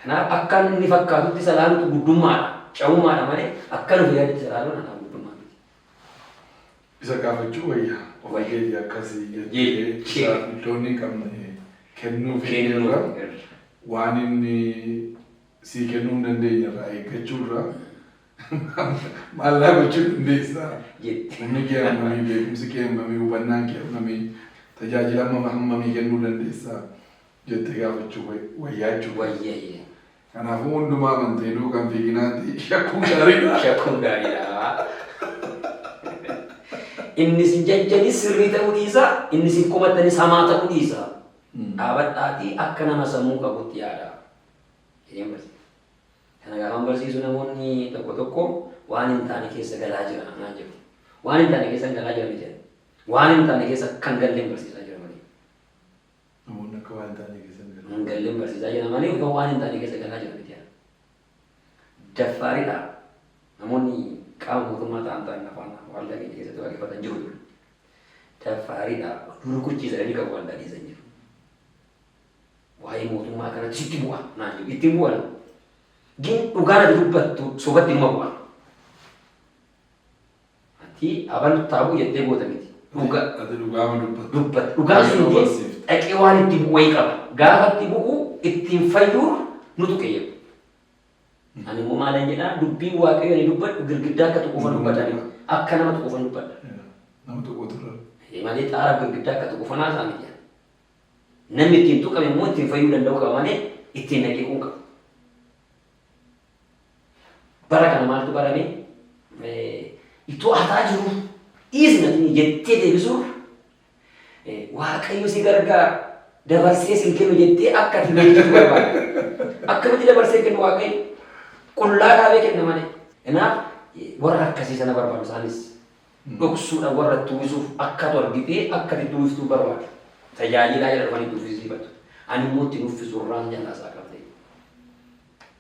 Kanaaf akka inni fakkaatutti isa laalutu guddummaadha. Cawummaadha malee akka nuti yaadatti isa laaluun anaa guddummaa miti. Isa gaafachuu wayyaa Ofii akkasii Jechee. iddoon hin qabne kennuufii irra waan inni sii kennuu hin dandeenye irraa eeggachuurra maallaa gochuu dandeessaa. Humni kee hammamii, beekumsi kee hammamii, hubannaan kee hammamii, tajaajila hammamii kennuu dandeessaa jettee gaafachuu wayyaa jechuudha. Kanaafuu hundumaa amantee duukaan fiiginaatti shakkuun gaariidha. Shakkuun gaariidha. Inni sin jajjanis sirrii ta'uu dhiisa, inni sin komattanis hamaa ta'uu dhiisa. Dhaabadhaatii akka nama sammuu qabutti yaada. Kana gaafa barsiisu namoonni tokko tokko waan hin taane keessa galaa jira naan jedhu. Waan hin taane keessa galaa jira miti. Waan hin taane keessa kan galleen barsiisaa jira malee. Namoonni akka waan hin taane keessa hin galleen barsiisaa jira malee yookaan waan hin taane keessa galaa jira miti. Daffaaridha. Namoonni qaama mootummaa ta'an afaan waldaa keenya keessatti waaqeffatan jiru. Daffaaridha. Rukuchiisa jedhanii qabu waldaa dhiisan jiru. Waa'ee mootummaa kanatti sitti bu'a naan jedhu. Ittiin bu'an. Gin dhugaana dubbattu sobatti numa bu'a. Ati aban taabuu jettee goota miti. Ati dhugaama dubbatta. Dhugaan sun dhaqee waan itti bu'ee qaba. Gaafa itti bu'u ittiin fayyuun nutu qeyyadu. Ani immoo maalan jedhaa dubbiin waaqayyo ani dubbadhu girgiddaa akka tuquufan dubbatanii akka nama tuquufan dubbadha. Nama tuquuturra. Malee xaara girgiddaa akka tuquufan haasaa miti. Namni ittiin tuqame immoo ittiin fayyuu danda'u qaba malee ittiin nageekuun qaba. Bara kana maaltu barame ittoo hataa jiru dhiisnatiin jettee deebisuuf waaqayyo si gargaara dabarsee sin kennu jettee akka ati beektu barbaada. Akkamitti dabarsee kennu waaqayyo qullaa dhaabee kenna malee. Kanaaf warra akkasii sana barbaadu isaanis dhoksuudhaan warra tuwisuuf akka atu argitee akka itti tuwiftuu barbaada. Tajaajilaa jala dhufanii tuwisiifatu. Ani immoo itti nuffisu irraan jallaasaa qabde.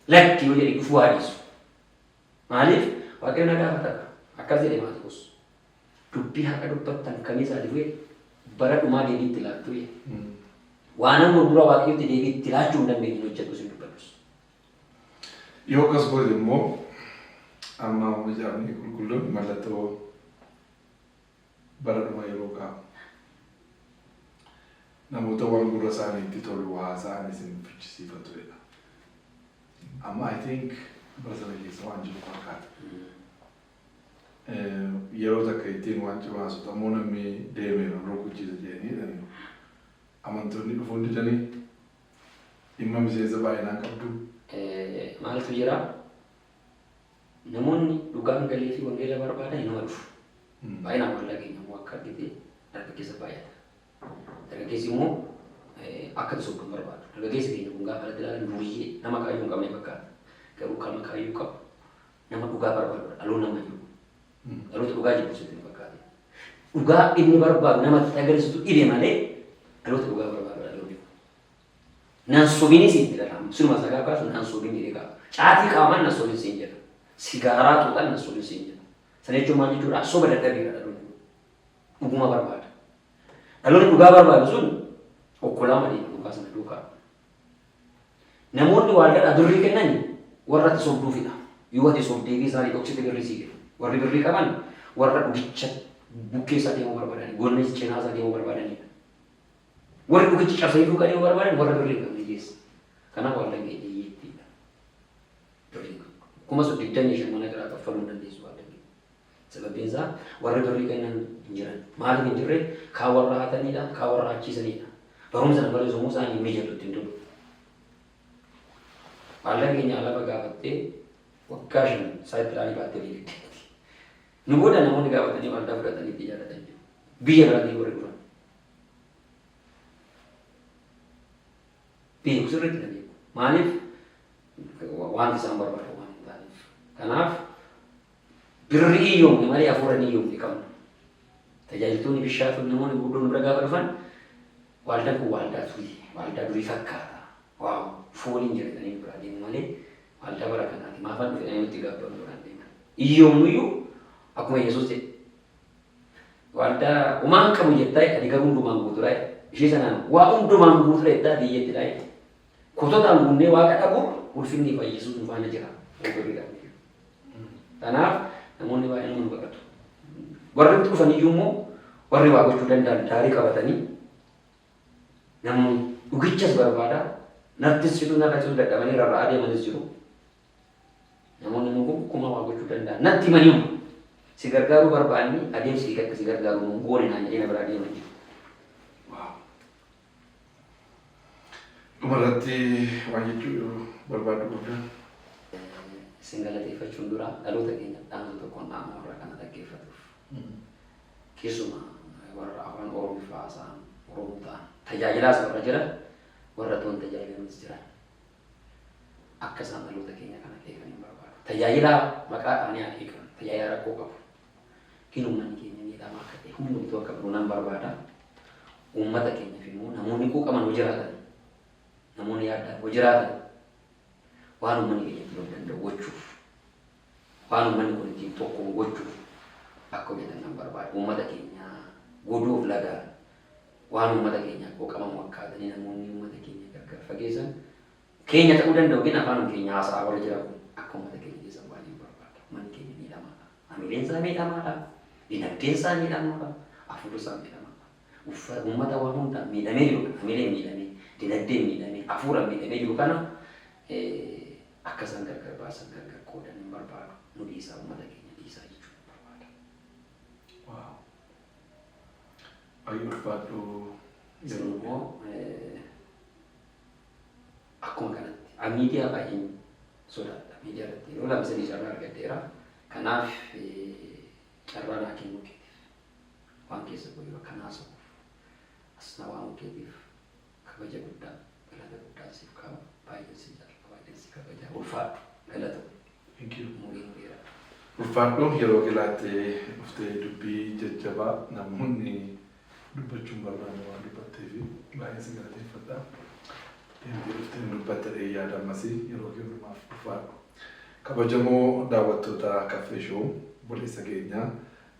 Lakki yoo jedhe dhufuu haadhiisu. Maaliif waaqayyo na gaafata akkas jedhe Maatiyoos dubbii haqa dubbattan kamisaa dhufee bara dhumaa deebiitti laattu waan amma dura waaqayyotti deebiitti laachuu hin dandeenye hojjetu sin dubbadhus. Yoo akkas godhe immoo amma mijaa'anii qulqulluun mallattoo bara dhumaa yeroo kaa'u namoota waan gurra isaaniitti tolu haasa'an isin fichisiifatudha. Amma I think bara sana keessa waan jiru fakkaata. Yeroo takka ittiin waan cimaasutu ammoo namni deemee rukuchiisa jedhanii amantoonni dhufuun didanii dhimma miseensa baay'inaan qabdu. Maaltu jira? Namoonni dhugaan galee fi wangeela barbaadan inuma dhufu. Baay'inaan waldaa keenya immoo akka argite dargaggeessa baay'ata. Dargaggeessi immoo akka tasoo kan barbaadu. Dargaggeessi keenya kun gaafa irratti ilaalan duriyyee nama kaayyuu hin qabne fakkaata. Garuu kan kaayyuu qabu nama dhugaa barbaadudha. Dhaloota nama jiru. Dhaloota dhugaa jibbu sitti fakkaate. Dhugaa inni barbaadu namatti agarsiisu dhibe malee dhaloota dhugaa barbaadudha dhaloonni kun. Nan sobinis itti dhalamu. Sinuma sagaa kaasu nan sobin jedhee qaba. Caatii qaamaan nan sobin siin jedha. Sigaaraa tuuxan nan sobin siin jedha. Sana jechuun maal jechuudha? Soba dadhabeera dhaloonni kun. Dhuguma barbaada. Dhaloonni dhugaa barbaadu sun okkolaa malee dhugaa sana duukaa. Namoonni waaldaadhaa birrii kennanii warra ati sobduufidha. Yoo ati sobdee fi isaanii dhoksite birrii sii kennu. Warri birrii qaban warra dhugicha bukkee isaa deemuu barbaadanii, goonni cinaa isaa deemuu barbaadanidha. Warri dhugicha cabsanii duukaa deemuu barbaadan warra birrii hin qabne jeessa. Kanaaf waldaan keenya hiyyeettiidha. Kuma 25 mana garaa kaffaluu hin dandeessu waldaan keenya. Sababiin isaa warri birrii kennan hin jiran. Maaliif hin jirre kaan warra hatanidha, kaan warra hachiisanidha. Barumsa nama barsiisumuu isaanii mijatu ittiin tolu. Waldaan keenya alaabaa gaafattee waggaa 5 saayitti ilaalii baattee beekti. Nu booda namoonni gaafatanii waldaa fudhatanii itti jaallatan jiru. Biyya biraatii warri dhufan. Beeku sirriitti na beeku. Maaliif wanti isaan barbaadu waan hin taaneef. Kanaaf birrii iyyoomne malee hafuura ni iyyoomne qabna. Tajaajiltoonni bishaatu namoonni gurguddoon bira gaafa dhufan waldaan kun waldaa turii, waldaa durii fakkaata. Waaw fooliin jedhanii biraa deemu malee waldaa bara kanaati. Maafan dhufanii nutti gaabbamu biraan deeman. Iyyoomnuyyuu akkuma Yesuus jedhe waldaa umaan qabu jettaa ani garuu hundumaan guutuudha. Ishee sanaan waa hundumaan guutuudha jettaa biyyettidha. Kototaan guunnee waaqa dhabu ulfinni Yesuus nu faana jira. Kanaaf namoonni baay'een nu baqatu. Warri dhufan iyyuu immoo warri waa gochuu danda'an daarii qabatanii namni dhugichas barbaada nartis jiru narra jiru dadhabanii rarraa adeemanis jiru. Namoonni nuyi kuma waa gochuu danda'an natti maniimu si gargaaruu barbaanni adeemsi akka si gargaaruu nu goone naan jedhee na biraa deeman jiru. Dhumarratti waan jechuu barbaadu guddaa. Isin galateeffachuun dura dhaloota keenya dhaamsa tokkoon dhaama warra kana dhaggeeffatuuf. Keessumaa warra afaan Oromoo haasa'an Oromoo ta'an tajaajilaas warra jiran warra toon tajaajilanis jiran akka isaan dhaloota keenya kana eeganii barbaadu. Tajaajilaa maqaa dhaanii haa eegan tajaajila rakkoo qabu. Uummanni keenya miidhamaa akka ta'e hundumtuu akka biroonaan barbaada. Uummata keenyaaf immoo namoonni quuqaman hojii jiraatan namoonni yaadaan hojii jiraatan waan uummanni keenya ittiin danda'u gochuuf waan uummanni kun ittiin tokko gochuuf akka hojjetan nan barbaada. Uummata keenya goduuf lagaa waan uummata keenya quuqamamu akkaatanii namoonni uummata keenya gargar fageessan keenya ta'uu danda'u gina afaan keenya haasa'aa wal jira akka uummata keenya keessan baay'ee barbaada. Uummanni keenya miidhamaadha. Amileen isaa miidhamaadha. Dinagdeen isaa miidhamaadha. Afuurri isaa miidhamaadha. Uummata waan hundaan miidhamee jiru amileen miidhamee dinagdeen miidhamee afuuraan miidhamee jiru kana akka isaan gargar baasan gargar qoodan hin barbaadu. Nu dhiisaa uummata keenya dhiisaa jechuun barbaada. Baay'ee ulfaadhu. Isin immoo akkuma kanatti miidiyaa baay'een sodaadha. Miidiyaa irratti yeroo lama sadii carraa argadheera. Kanaaf carraa naa kennuu keetiif waan keessa bu'u akka naasuuf asna waan keetiif kabaja guddaa galata guddaa siif qaba. Baay'een si jaalladha baay'een si kabaja ulfaadhu galata. Ulfaadhu yeroo galaatti dhuftee dubbii jajjabaa namoonni dubbachuun barbaadu waan dubbattee fi baay'ee si galateeffadha. Deemtee dhuftee dubbattee yaada ammasii yeroo kennumaaf ulfaadhu. Kabajamoo daawwattoota Caffee Show buleessa keenyaa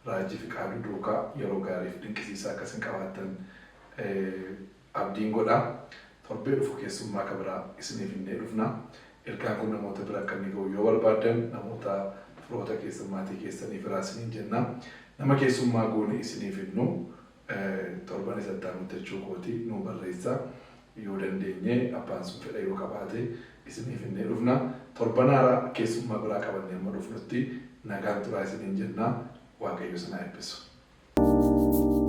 Raajii fi Qaaduu Duukaa yeroo gaariif dinqisiisaa akkasiin qabaattan abdiin godha. Torbee dhufu keessummaa kabiraa isiniif hinnee dhufna. Ergaan kun namoota bira akka inni ga'u yoo barbaadan namoota firoota keessan maatii keessanii firaa isiniin jenna. Nama keessummaa goone isiniif hinnu torban isatti aanutti jechuu kooti nu barreessa. Yoo dandeenye abbaan sun fedha yoo qabaate isiniif hinnee dhufna. Torban haaraa keessummaa biraa qabannee amma dhufnutti nagaan turaa isiniin jenna. Waaqayyo sana eebbisu.